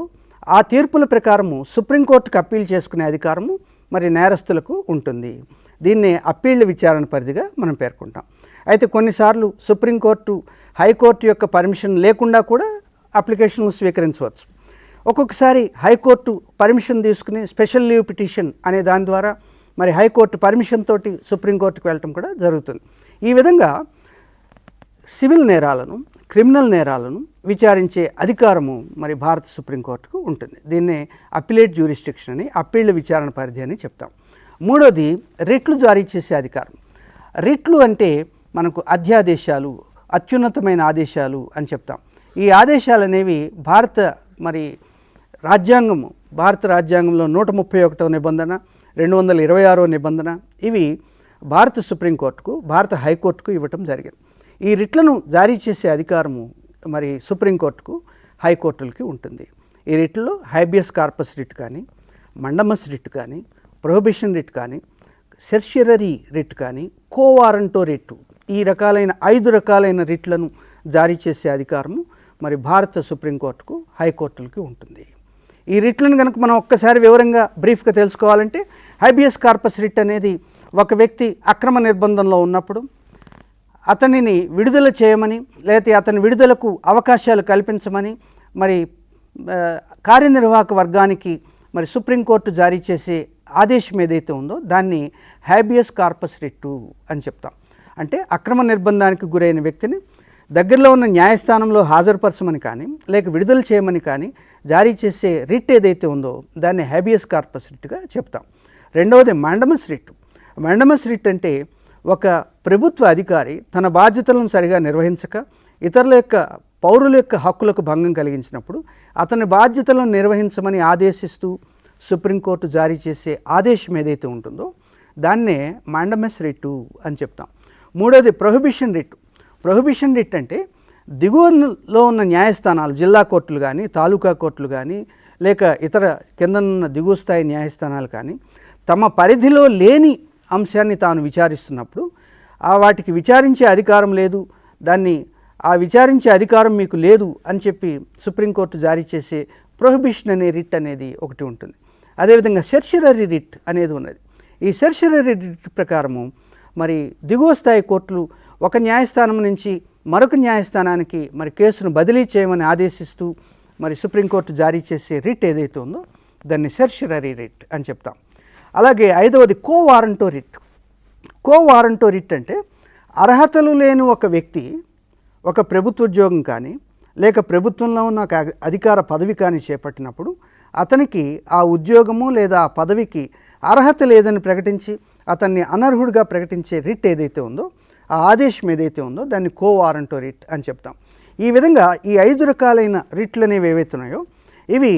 ఆ తీర్పుల ప్రకారము సుప్రీంకోర్టుకు అప్పీల్ చేసుకునే అధికారము మరి నేరస్తులకు ఉంటుంది. దీన్నే అప్పీళ్ల విచారణ పరిధిగా మనం పేర్కొంటాం. అయితే కొన్నిసార్లు సుప్రీంకోర్టు హైకోర్టు యొక్క పర్మిషన్ లేకుండా కూడా అప్లికేషన్లు స్వీకరించవచ్చు. ఒక్కొక్కసారి హైకోర్టు పర్మిషన్ తీసుకుని స్పెషల్ లీవ్ పిటిషన్ అనే దాని ద్వారా మరి హైకోర్టు పర్మిషన్ తోటి సుప్రీంకోర్టుకు వెళ్ళటం కూడా జరుగుతుంది. ఈ విధంగా సివిల్ నేరాలను, క్రిమినల్ నేరాలను విచారించే అధికారము మరి భారత సుప్రీంకోర్టుకు ఉంటుంది. దీన్నే అపిలేట్ జ్యూరిస్డిక్షన్ అని, అప్పీళ్ల విచారణ పరిధి అని చెప్తాం. మూడోది రిట్లు జారీ చేసే అధికారం. రిట్లు అంటే మనకు అధ్యాదేశాలు, అత్యున్నతమైన ఆదేశాలు అని చెప్తాం. ఈ ఆదేశాలు అనేవి భారత రాజ్యాంగంలో 131వ నిబంధన, 226వ నిబంధన ఇవి భారత సుప్రీంకోర్టుకు, భారత హైకోర్టుకు ఇవ్వటం జరిగింది. ఈ రిట్లను జారీ చేసే అధికారము మరి సుప్రీంకోర్టుకు, హైకోర్టులకి ఉంటుంది. ఈ రిట్లో హైబియస్ కార్పస్ రిట్ కానీ, మండమస్ రిట్ కానీ, ప్రొహిబిషన్ రిట్ కానీ, సెర్షియరీ రిట్ కానీ, కోవారంటో రిట్, ఈ రకాలైన 5 రకాలైన రిట్లను జారీ చేసే అధికారము మరి భారత సుప్రీంకోర్టుకు, హైకోర్టులకి ఉంటుంది. ఈ రిట్లను కనుక మనం ఒక్కసారి వివరంగా బ్రీఫ్గా తెలుసుకోవాలంటే, హైబియస్ కార్పస్ రిట్ అనేది ఒక వ్యక్తి అక్రమ నిర్బంధంలో ఉన్నప్పుడు అతనిని విడుదల చేయమని, లేకపోతే అతని విడుదలకు అవకాశాలు కల్పించమని మరి కార్యనిర్వాహక వర్గానికి మరి సుప్రీంకోర్టు జారీ చేసే ఆదేశం ఏదైతే ఉందో దాన్ని హైబియస్ కార్పస్ రిట్టు అని చెప్తాం. అంటే అక్రమ నిర్బంధానికి గురైన వ్యక్తిని దగ్గరలో ఉన్న న్యాయస్థానంలో హాజరుపరచమని కానీ, లేక విడుదల చేయమని కానీ జారీ చేసే రిట్ ఏదైతే ఉందో దాన్ని హైబియస్ కార్పస్ రిట్గా చెప్తాం. రెండవది మండమస్ రిట్. మండమస్ రిట్ అంటే ఒక ప్రభుత్వ అధికారి తన బాధ్యతలను సరిగా నిర్వహించక ఇతరుల యొక్క పౌరుల యొక్క హక్కులకు భంగం కలిగించినప్పుడు అతని బాధ్యతలను నిర్వహించమని ఆదేశిస్తూ సుప్రీంకోర్టు జారీ చేసే ఆదేశం ఏదైతే ఉంటుందో దాన్నే మండమస్ రిట్టు అని చెప్తాం. మూడోది ప్రొహిబిషన్ రిట్. ప్రొహిబిషన్ రిట్ అంటే దిగువలో ఉన్న న్యాయస్థానాలు, జిల్లా కోర్టులు కానీ, తాలూకా కోర్టులు కానీ, లేక ఇతర కిందనున్న దిగువ స్థాయి న్యాయస్థానాలు కానీ తమ పరిధిలో లేని అంశాన్ని తాను విచారిస్తున్నప్పుడు వాటికి విచారించే అధికారం లేదు, ఆ విచారించే అధికారం మీకు లేదు అని చెప్పి సుప్రీంకోర్టు జారీ చేసే ప్రొహిబిషన్ అనే రిట్ అనేది ఒకటి ఉంటుంది. అదేవిధంగా సెర్షియరీ రిట్ అనేది ఉన్నది. ఈ సెర్షియరీ రిట్ ప్రకారము మరి దిగువ స్థాయి కోర్టులు ఒక న్యాయస్థానం నుంచి మరొక న్యాయస్థానానికి మరి కేసును బదిలీ చేయమని ఆదేశిస్తూ మరి సుప్రీంకోర్టు జారీ చేసే రిట్ ఏదైతే ఉందో దాన్ని సెర్షియరీ రిట్ అని చెప్తాం. అలాగే ఐదవది కోవారంటో రిట్. కోవారంటో రిట్ అంటే అర్హతలు లేని ఒక వ్యక్తి ఒక ప్రభుత్వ ఉద్యోగం కానీ, లేక ప్రభుత్వంలో ఉన్న ఒక అధికార పదవి కానీ చేపట్టినప్పుడు అతనికి ఆ ఉద్యోగము లేదా ఆ పదవికి అర్హత లేదని ప్రకటించి అతన్ని అనర్హుడిగా ప్రకటించే రిట్ ఏదైతే ఉందో, ఆ ఆదేశం ఏదైతే ఉందో దాన్ని కోవారంటో రిట్ అని చెప్తాం. ఈ విధంగా ఈ 5 రకాలైన రిట్లు అనేవి ఏవైతే ఉన్నాయో ఇవి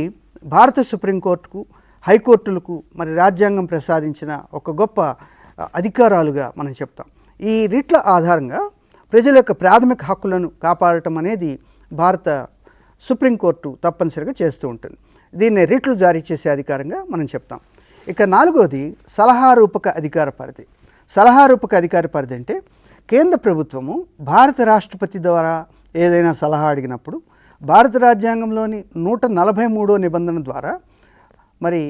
భారత సుప్రీంకోర్టుకు, హైకోర్టులకు మరి రాజ్యాంగం ప్రసాదించిన ఒక గొప్ప అధికారాలుగా మనం చెప్తాం. ఈ రిట్ల ఆధారంగా ప్రజల యొక్క ప్రాథమిక హక్కులను కాపాడటం అనేది భారత సుప్రీంకోర్టు తప్పనిసరిగా చేస్తూ ఉంటుంది. దీన్ని రిట్లు జారీ చేసే అధికారంగా మనం చెప్తాం. ఇక 4వది సలహా రూపక అధికార పరిధి. సలహా రూపక అధికార పరిధి అంటే కేంద్ర ప్రభుత్వము భారత రాష్ట్రపతి ద్వారా ఏదైనా సలహా అడిగినప్పుడు భారత రాజ్యాంగంలోని 143వ నిబంధన ద్వారా మరి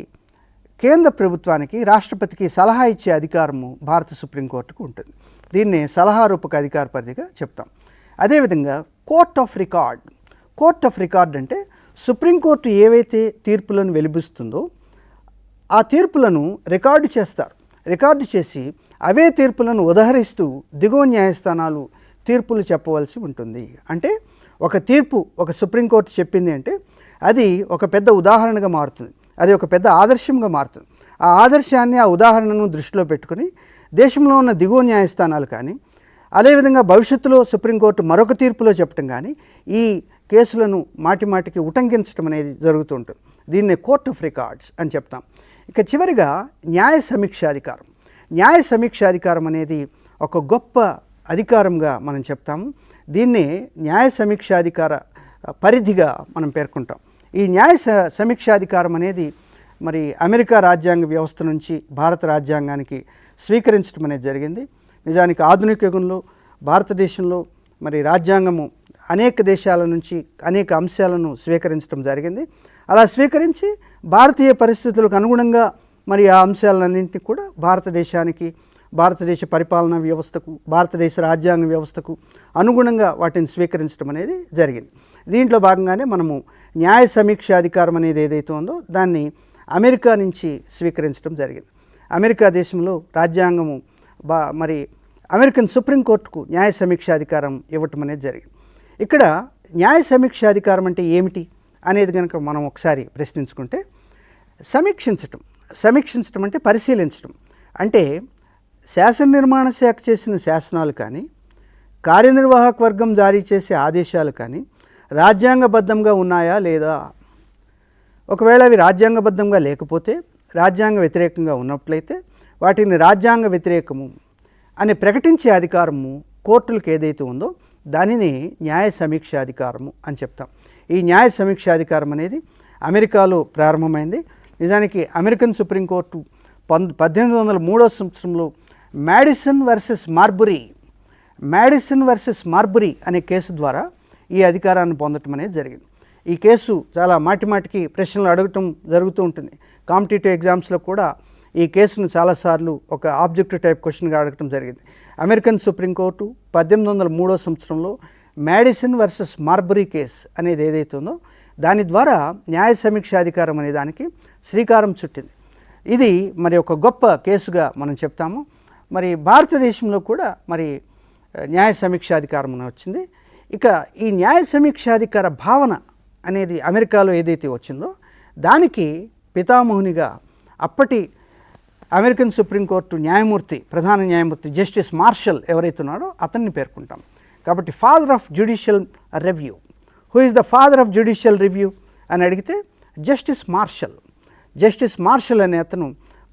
కేంద్ర ప్రభుత్వానికి, రాష్ట్రపతికి సలహా ఇచ్చే అధికారము భారత సుప్రీంకోర్టుకు ఉంటుంది. దీన్నే సలహా రూపక అధికార పరిధిగా చెప్తాం. అదేవిధంగా court of record. Court of record అంటే సుప్రీంకోర్టు ఏవైతే తీర్పులను వెలిబుస్తుందో ఆ తీర్పులను రికార్డు చేస్తారు. రికార్డు చేసి అవే తీర్పులను ఉదహరిస్తూ దిగువ న్యాయస్థానాలు తీర్పులు చెప్పవలసి ఉంటుంది. అంటే ఒక తీర్పు ఒక సుప్రీంకోర్టు చెప్పింది అంటే అది ఒక పెద్ద ఉదాహరణగా మారుతుంది, అది ఒక పెద్ద ఆదర్శంగా మారుతుంది. ఆ ఆదర్శాన్ని, ఆ ఉదాహరణను దృష్టిలో పెట్టుకుని దేశంలో ఉన్న దిగువ న్యాయస్థానాలు కానీ, అదేవిధంగా భవిష్యత్తులో సుప్రీంకోర్టు మరొక తీర్పులో చెప్పడం కానీ ఈ కేసులను మాటిమాటికి ఉటంకించడం అనేది జరుగుతూ ఉంటుంది. దీన్నే కోర్ట్ ఆఫ్ రికార్డ్స్ అని చెప్తాం. ఇక చివరిగా న్యాయ సమీక్షాధికారం. న్యాయ సమీక్షాధికారం అనేది ఒక గొప్ప అధికారంగా మనం చెప్తాము. దీన్నే న్యాయ సమీక్షాధికార పరిధిగా మనం పేర్కొంటాం. ఈ న్యాయ సమీక్షాధికారం అనేది మరి అమెరికా రాజ్యాంగ వ్యవస్థ నుంచి భారత రాజ్యాంగానికి స్వీకరించడం అనేది జరిగింది. నిజానికి ఆధునిక యుగంలో భారతదేశంలో మరి రాజ్యాంగము అనేక దేశాల నుంచి అనేక అంశాలను స్వీకరించడం జరిగింది. అలా స్వీకరించి భారతీయ పరిస్థితులకు అనుగుణంగా మరి ఆ అంశాలన్నింటినీ కూడా భారతదేశానికి, భారతదేశ పరిపాలనా వ్యవస్థకు, భారతదేశ రాజ్యాంగ వ్యవస్థకు అనుగుణంగా వాటిని స్వీకరించడం అనేది జరిగింది. దీంట్లో భాగంగానే మనము న్యాయ సమీక్షాధికారం అనేది ఏదైతే ఉందో దాన్ని అమెరికా నుంచి స్వీకరించడం జరిగింది. అమెరికా దేశంలో రాజ్యాంగము మరి అమెరికన్ సుప్రీంకోర్టుకు న్యాయ సమీక్షాధికారం ఇవ్వటం అనేది జరిగింది. ఇక్కడ న్యాయ సమీక్షాధికారం అంటే ఏమిటి అనేది కనుక మనం ఒకసారి ప్రశ్నించుకుంటే, సమీక్షించటం అంటే పరిశీలించడం. అంటే శాసన నిర్మాణ శాఖ చేసిన శాసనాలు కానీ, కార్యనిర్వాహక వర్గం జారీ చేసే ఆదేశాలు కానీ రాజ్యాంగబద్ధంగా ఉన్నాయా లేదా, ఒకవేళ అవి రాజ్యాంగబద్ధంగా లేకపోతే, రాజ్యాంగ వ్యతిరేకంగా ఉన్నట్లయితే వాటిని రాజ్యాంగ వ్యతిరేకము అని ప్రకటించే అధికారము కోర్టులకు ఏదైతే ఉందో దానిని న్యాయ సమీక్షాధికారము అని చెప్తాం. ఈ న్యాయ సమీక్షాధికారం అనేది అమెరికాలో ప్రారంభమైంది. నిజానికి అమెరికన్ సుప్రీంకోర్టు 1803 సంవత్సరంలో మ్యాడిసన్ వర్సెస్ మార్బురీ అనే కేసు ద్వారా ఈ అధికారాన్ని పొందటం అనేది జరిగింది. ఈ కేసు చాలా మాటిమాటికి ప్రశ్నలు అడగటం జరుగుతూ ఉంటుంది. కాంపిటేటివ్ ఎగ్జామ్స్లో కూడా ఈ కేసును చాలాసార్లు ఒక ఆబ్జెక్టివ్ టైప్ క్వశ్చన్గా అడగటం జరిగింది. అమెరికన్ సుప్రీంకోర్టు 1803 సంవత్సరంలో మ్యాడిసన్ వర్సెస్ మార్బరీ కేస్ అనేది ఏదైతే ఉందో దాని ద్వారా న్యాయ సమీక్షాధికారం అనే దానికి శ్రీకారం చుట్టింది. ఇది మరి ఒక గొప్ప కేసుగా మనం చెప్తాము. మరి భారతదేశంలో కూడా మరి న్యాయ సమీక్షాధికారం వచ్చింది. ఇక ఈ న్యాయ సమీక్షాధికార భావన అనేది అమెరికాలో ఏదైతే వచ్చిందో దానికి పితామహునిగా అప్పటి అమెరికన్ సుప్రీంకోర్టు ప్రధాన న్యాయమూర్తి జస్టిస్ మార్షల్ ఎవరైతే ఉన్నాడో అతన్ని పేర్కొంటాం. కాబట్టి father of judicial review, who is the father of judicial review అని అడిగితే జస్టిస్ మార్షల్ అనే అతను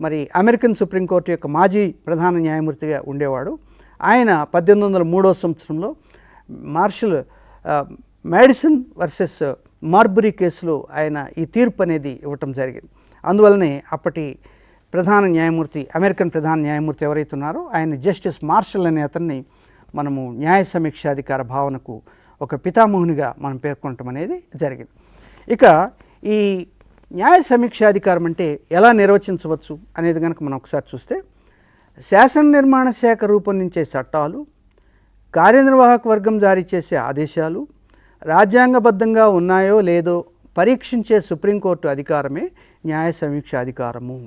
మరి అమెరికన్ సుప్రీంకోర్టు యొక్క మాజీ ప్రధాన న్యాయమూర్తిగా ఉండేవాడు. ఆయన 1803 సంవత్సరంలో మ్యాడిసన్ వర్సెస్ మార్బరీ కేసులో ఆయన ఈ తీర్పు అనేది ఇవ్వటం జరిగింది. అందువల్లనే అప్పటి అమెరికన్ ప్రధాన న్యాయమూర్తి ఎవరైతే ఉన్నారో ఆయన జస్టిస్ మార్షల్ అనే అతన్ని మనము న్యాయ సమీక్షాధికార భావనకు ఒక పితామహునిగా మనం పేర్కొనటం అనేది జరిగింది. ఇక ఈ న్యాయ సమీక్షాధికారం అంటే ఎలా నిర్వచించవచ్చు అనేది కనుక మనం ఒకసారి చూస్తే, శాసన నిర్మాణ శాఖ రూపొందించే చట్టాలు, కార్యనిర్వాహక వర్గం జారీ చేసే ఆదేశాలు రాజ్యాంగబద్ధంగా ఉన్నాయో లేదో పరీక్షించే సుప్రీంకోర్టు అధికారమే న్యాయ సమీక్షాధికారము.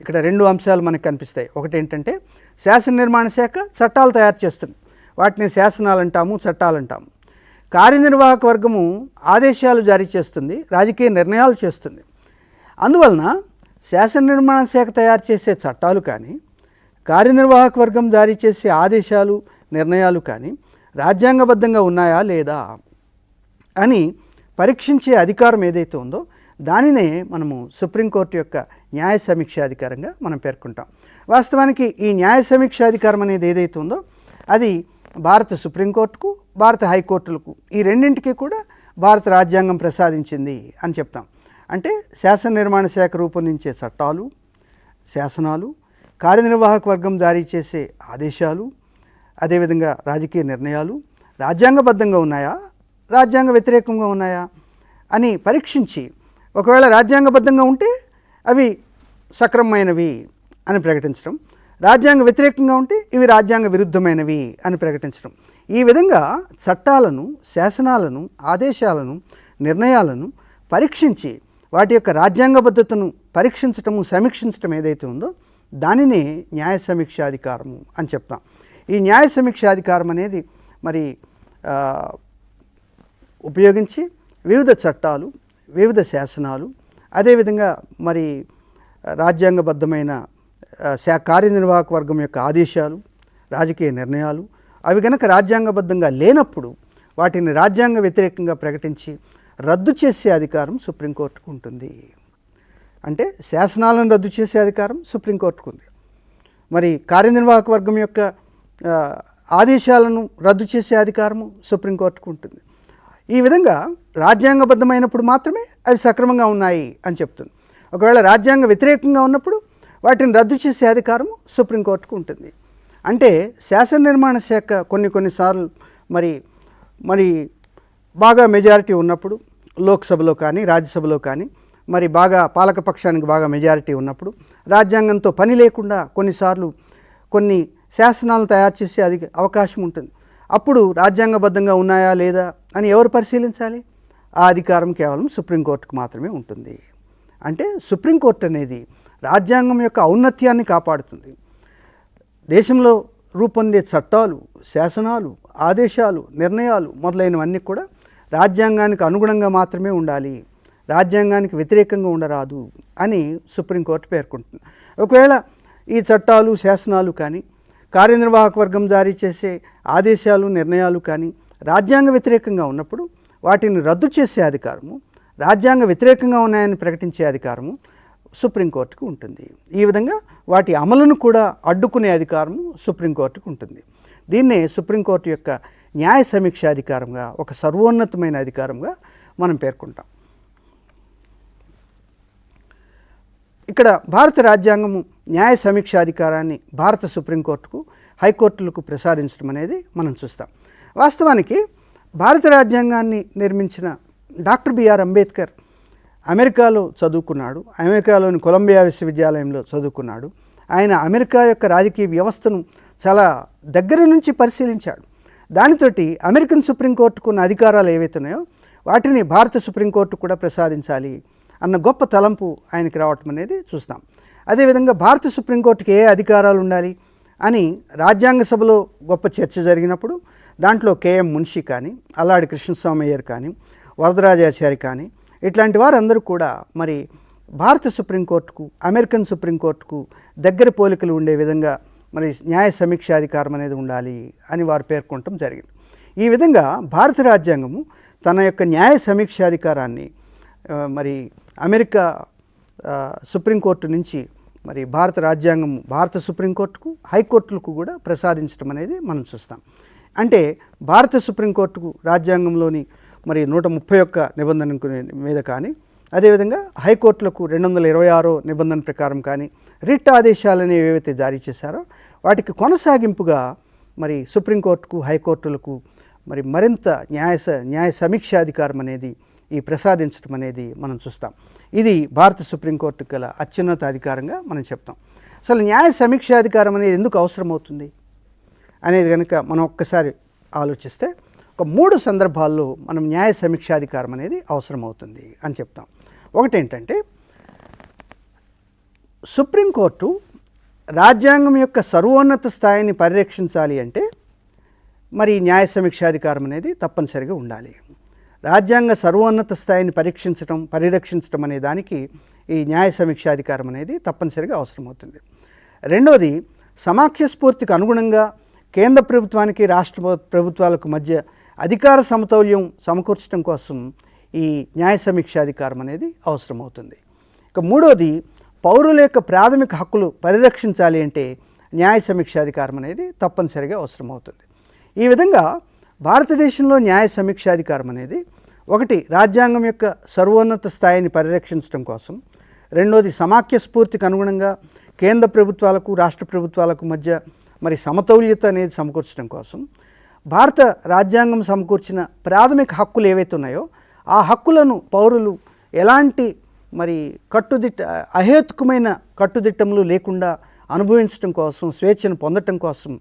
ఇక్కడ 2 అంశాలు మనకు కనిపిస్తాయి. ఒకటి ఏంటంటే శాసన నిర్మాణ శాఖ చట్టాలు తయారు చేస్తుంది, వాటిని శాసనాలు అంటాము, చట్టాలు అంటాము. కార్యనిర్వాహక వర్గము ఆదేశాలు జారీ చేస్తుంది, రాజకీయ నిర్ణయాలు చేస్తుంది. అందువలన శాసన నిర్మాణ శాఖ తయారు చేసే చట్టాలు కానీ, కార్యనిర్వాహక వర్గం జారీ చేసే ఆదేశాలు, నిర్ణయాలు కానీ రాజ్యాంగబద్ధంగా ఉన్నాయా లేదా అని పరీక్షించే అధికారం ఏదైతే ఉందో దానినే మనము సుప్రీంకోర్టు యొక్క న్యాయ సమీక్షాధికారంగా మనం పేర్కొంటాం. వాస్తవానికి ఈ న్యాయ సమీక్షాధికారం అనేది ఏదైతే ఉందో అది భారత సుప్రీంకోర్టుకు, భారత హైకోర్టులకు ఈ రెండింటికి కూడా భారత రాజ్యాంగం ప్రసాదించింది అని చెప్తాం. అంటే శాసన నిర్మాణ శాఖ రూపొందించే చట్టాలు, శాసనాలు, కార్యనిర్వాహక వర్గం జారీ చేసే ఆదేశాలు, అదేవిధంగా రాజకీయ నిర్ణయాలు రాజ్యాంగబద్ధంగా ఉన్నాయా, రాజ్యాంగ వ్యతిరేకంగా ఉన్నాయా అని పరీక్షించి ఒకవేళ రాజ్యాంగబద్ధంగా ఉంటే అవి సక్రమమైనవి అని ప్రకటించడం, రాజ్యాంగ వ్యతిరేకంగా ఉంటే ఇవి రాజ్యాంగ విరుద్ధమైనవి అని ప్రకటించడం. ఈ విధంగా చట్టాలను, శాసనాలను, ఆదేశాలను, నిర్ణయాలను పరీక్షించి వాటి యొక్క రాజ్యాంగబద్ధతను పరీక్షించటము, సమీక్షించటం ఏదైతే ఉందో దానినే న్యాయ సమీక్షాధికారము అని చెప్తాం. ఈ న్యాయ సమీక్షాధికారం అనేది మరి ఉపయోగించి వివిధ చట్టాలు, వివిధ శాసనాలు, అదేవిధంగా మరి రాజ్యాంగబద్ధమైన కార్యనిర్వాహక వర్గం యొక్క ఆదేశాలు, రాజకీయ నిర్ణయాలు అవి కనుక రాజ్యాంగబద్ధంగా లేనప్పుడు వాటిని రాజ్యాంగ వ్యతిరేకంగా ప్రకటించి రద్దు చేసే అధికారం సుప్రీంకోర్టుకు ఉంటుంది. అంటే శాసనాలను రద్దు చేసే అధికారం సుప్రీంకోర్టుకు ఉంది, మరి కార్యనిర్వాహక వర్గం యొక్క ఆదేశాలను రద్దు చేసే అధికారము సుప్రీంకోర్టుకు ఉంటుంది. ఈ విధంగా రాజ్యాంగబద్ధమైనప్పుడు మాత్రమే అవి సక్రమంగా ఉన్నాయి అని చెప్తుంది. ఒకవేళ రాజ్యాంగ వ్యతిరేకంగా ఉన్నప్పుడు వాటిని రద్దు చేసే అధికారము సుప్రీంకోర్టుకు ఉంటుంది. అంటే శాసన నిర్మాణ శాఖ కొన్నిసార్లు మరి బాగా మెజారిటీ ఉన్నప్పుడు లోక్సభలో కానీ రాజ్యసభలో కానీ మరి బాగా పాలకపక్షానికి బాగా మెజారిటీ ఉన్నప్పుడు రాజ్యాంగంతో పని లేకుండా కొన్నిసార్లు కొన్ని శాసనాలను తయారు చేసే అవకాశం ఉంటుంది. అప్పుడు రాజ్యాంగబద్ధంగా ఉన్నాయా లేదా అని ఎవరు పరిశీలించాలి? ఆ అధికారం కేవలం సుప్రీంకోర్టుకు మాత్రమే ఉంటుంది. అంటే సుప్రీంకోర్టు అనేది రాజ్యాంగం యొక్క ఔన్నత్యాన్ని కాపాడుతుంది. దేశంలో రూపొందే చట్టాలు, శాసనాలు, ఆదేశాలు, నిర్ణయాలు మొదలైనవన్నీ కూడా రాజ్యాంగానికి అనుగుణంగా మాత్రమే ఉండాలి, రాజ్యాంగానికి వ్యతిరేకంగా ఉండరాదు అని సుప్రీంకోర్టు పేర్కొంటుంది. ఒకవేళ ఈ చట్టాలు, శాసనాలు కానీ కార్యనిర్వాహక వర్గం జారీ చేసే ఆదేశాలు, నిర్ణయాలు కానీ రాజ్యాంగ వ్యతిరేకంగా ఉన్నప్పుడు వాటిని రద్దు చేసే అధికారము, రాజ్యాంగ వ్యతిరేకంగా ఉన్నాయని ప్రకటించే అధికారము సుప్రీంకోర్టుకు ఉంటుంది. ఈ విధంగా వాటి అమలును కూడా అడ్డుకునే అధికారము సుప్రీంకోర్టుకు ఉంటుంది. దీన్నే సుప్రీంకోర్టు యొక్క న్యాయ సమీక్ష అధికారంగా, ఒక సర్వోన్నతమైన అధికారంగా మనం పేర్కొంటాం. ఇక్కడ భారత రాజ్యాంగము న్యాయ సమీక్ష అధికారాన్ని భారత సుప్రీంకోర్టుకు, హైకోర్టులకు ప్రసాదించడం అనేది మనం చూస్తాం. వాస్తవానికి భారత రాజ్యాంగాన్ని నిర్మించిన డాక్టర్ బిఆర్ అంబేద్కర్ అమెరికాలో చదువుకున్నాడు. అమెరికాలోని కొలంబియా విశ్వవిద్యాలయంలో చదువుకున్నాడు. ఆయన అమెరికా యొక్క రాజకీయ వ్యవస్థను చాలా దగ్గర నుంచి పరిశీలించాడు. దానితోటి అమెరికన్ సుప్రీంకోర్టుకు ఉన్న అధికారాలు ఏవైతున్నాయో వాటిని భారత సుప్రీంకోర్టు కూడా ప్రసాదించాలి అన్న గొప్ప తలంపు ఆయనకి రావటం అనేది చూస్తాం. అదేవిధంగా భారత సుప్రీంకోర్టుకి ఏ అధికారాలు ఉండాలి అని రాజ్యాంగ సభలో గొప్ప చర్చ జరిగినప్పుడు దాంట్లో కేఎం మున్షి కానీ, అల్లాడి కృష్ణస్వామి అయ్యర్ కానీ, వరదరాజాచారి కానీ ఇట్లాంటి వారందరూ కూడా మరి భారత సుప్రీంకోర్టుకు, అమెరికన్ సుప్రీంకోర్టుకు దగ్గర పోలికలు ఉండే విధంగా మరి న్యాయ సమీక్షాధికారం అనేది ఉండాలి అని వారు పేర్కొనటం జరిగింది. ఈ విధంగా భారత రాజ్యాంగము తన యొక్క న్యాయ సమీక్షాధికారాన్ని మరి అమెరికా సుప్రీంకోర్టు నుంచి మరి భారత రాజ్యాంగము భారత సుప్రీంకోర్టుకు, హైకోర్టులకు కూడా ప్రసాదించడం అనేది మనం చూస్తాం. అంటే భారత సుప్రీంకోర్టుకు రాజ్యాంగంలోని మరి 131 నిబంధన మీద కానీ, అదేవిధంగా హైకోర్టులకు 226 నిబంధన ప్రకారం కానీ రిట్ ఆదేశాలని ఏవైతే జారీ చేశారో వాటికి కొనసాగింపుగా మరి సుప్రీంకోర్టుకు, హైకోర్టులకు మరి మరింత న్యాయ సమీక్షాధికారం అనేది ఈ ప్రసాదించడం అనేది మనం చూస్తాం. ఇది భారత సుప్రీంకోర్టుకు గల అత్యున్నత అధికారంగా మనం చెప్తాం. అసలు న్యాయ సమీక్షాధికారం అనేది ఎందుకు అవసరమవుతుంది అనేది కనుక మనం ఒక్కసారి ఆలోచిస్తే ఒక 3 సందర్భాల్లో మనం న్యాయ సమీక్షాధికారం అనేది అవసరమవుతుంది అని చెప్తాం. ఒకటేంటంటే సుప్రీంకోర్టు రాజ్యాంగం యొక్క సర్వోన్నత స్థాయిని పరిరక్షించాలి అంటే మరి న్యాయ సమీక్షాధికారం అనేది తప్పనిసరిగా ఉండాలి. రాజ్యాంగ సర్వోన్నత స్థాయిని పరిరక్షించడం అనే దానికి ఈ న్యాయ సమీక్షాధికారం అనేది తప్పనిసరిగా అవసరమవుతుంది. రెండోది, సమాఖ్య స్ఫూర్తికి అనుగుణంగా కేంద్ర ప్రభుత్వానికి, రాష్ట్ర ప్రభుత్వాలకు మధ్య అధికార సమతౌల్యం సమకూర్చడం కోసం ఈ న్యాయ సమీక్షాధికారం అనేది అవసరమవుతుంది. ఇక మూడోది, పౌరుల యొక్క ప్రాథమిక హక్కులు పరిరక్షించాలి అంటే న్యాయ సమీక్షాధికారం అనేది తప్పనిసరిగా అవసరమవుతుంది. ఈ విధంగా భారతదేశంలో న్యాయ సమీక్షాధికారం అనేది ఒకటి రాజ్యాంగం యొక్క సర్వోన్నత స్థాయిని పరిరక్షించడం కోసం, రెండోది సమాఖ్య స్ఫూర్తికి అనుగుణంగా కేంద్ర ప్రభుత్వాలకు, రాష్ట్ర ప్రభుత్వాలకు మధ్య మరి సమతౌల్యత అనేది సమకూర్చడం కోసం, భారత రాజ్యాంగం సమకూర్చిన ప్రాథమిక హక్కులు ఏవైతే ఉన్నాయో ఆ హక్కులను పౌరులు ఎలాంటి మరి అహేతుకమైన కట్టుదిట్టములు లేకుండా అనుభవించడం కోసం, స్వేచ్ఛను పొందటం కోసం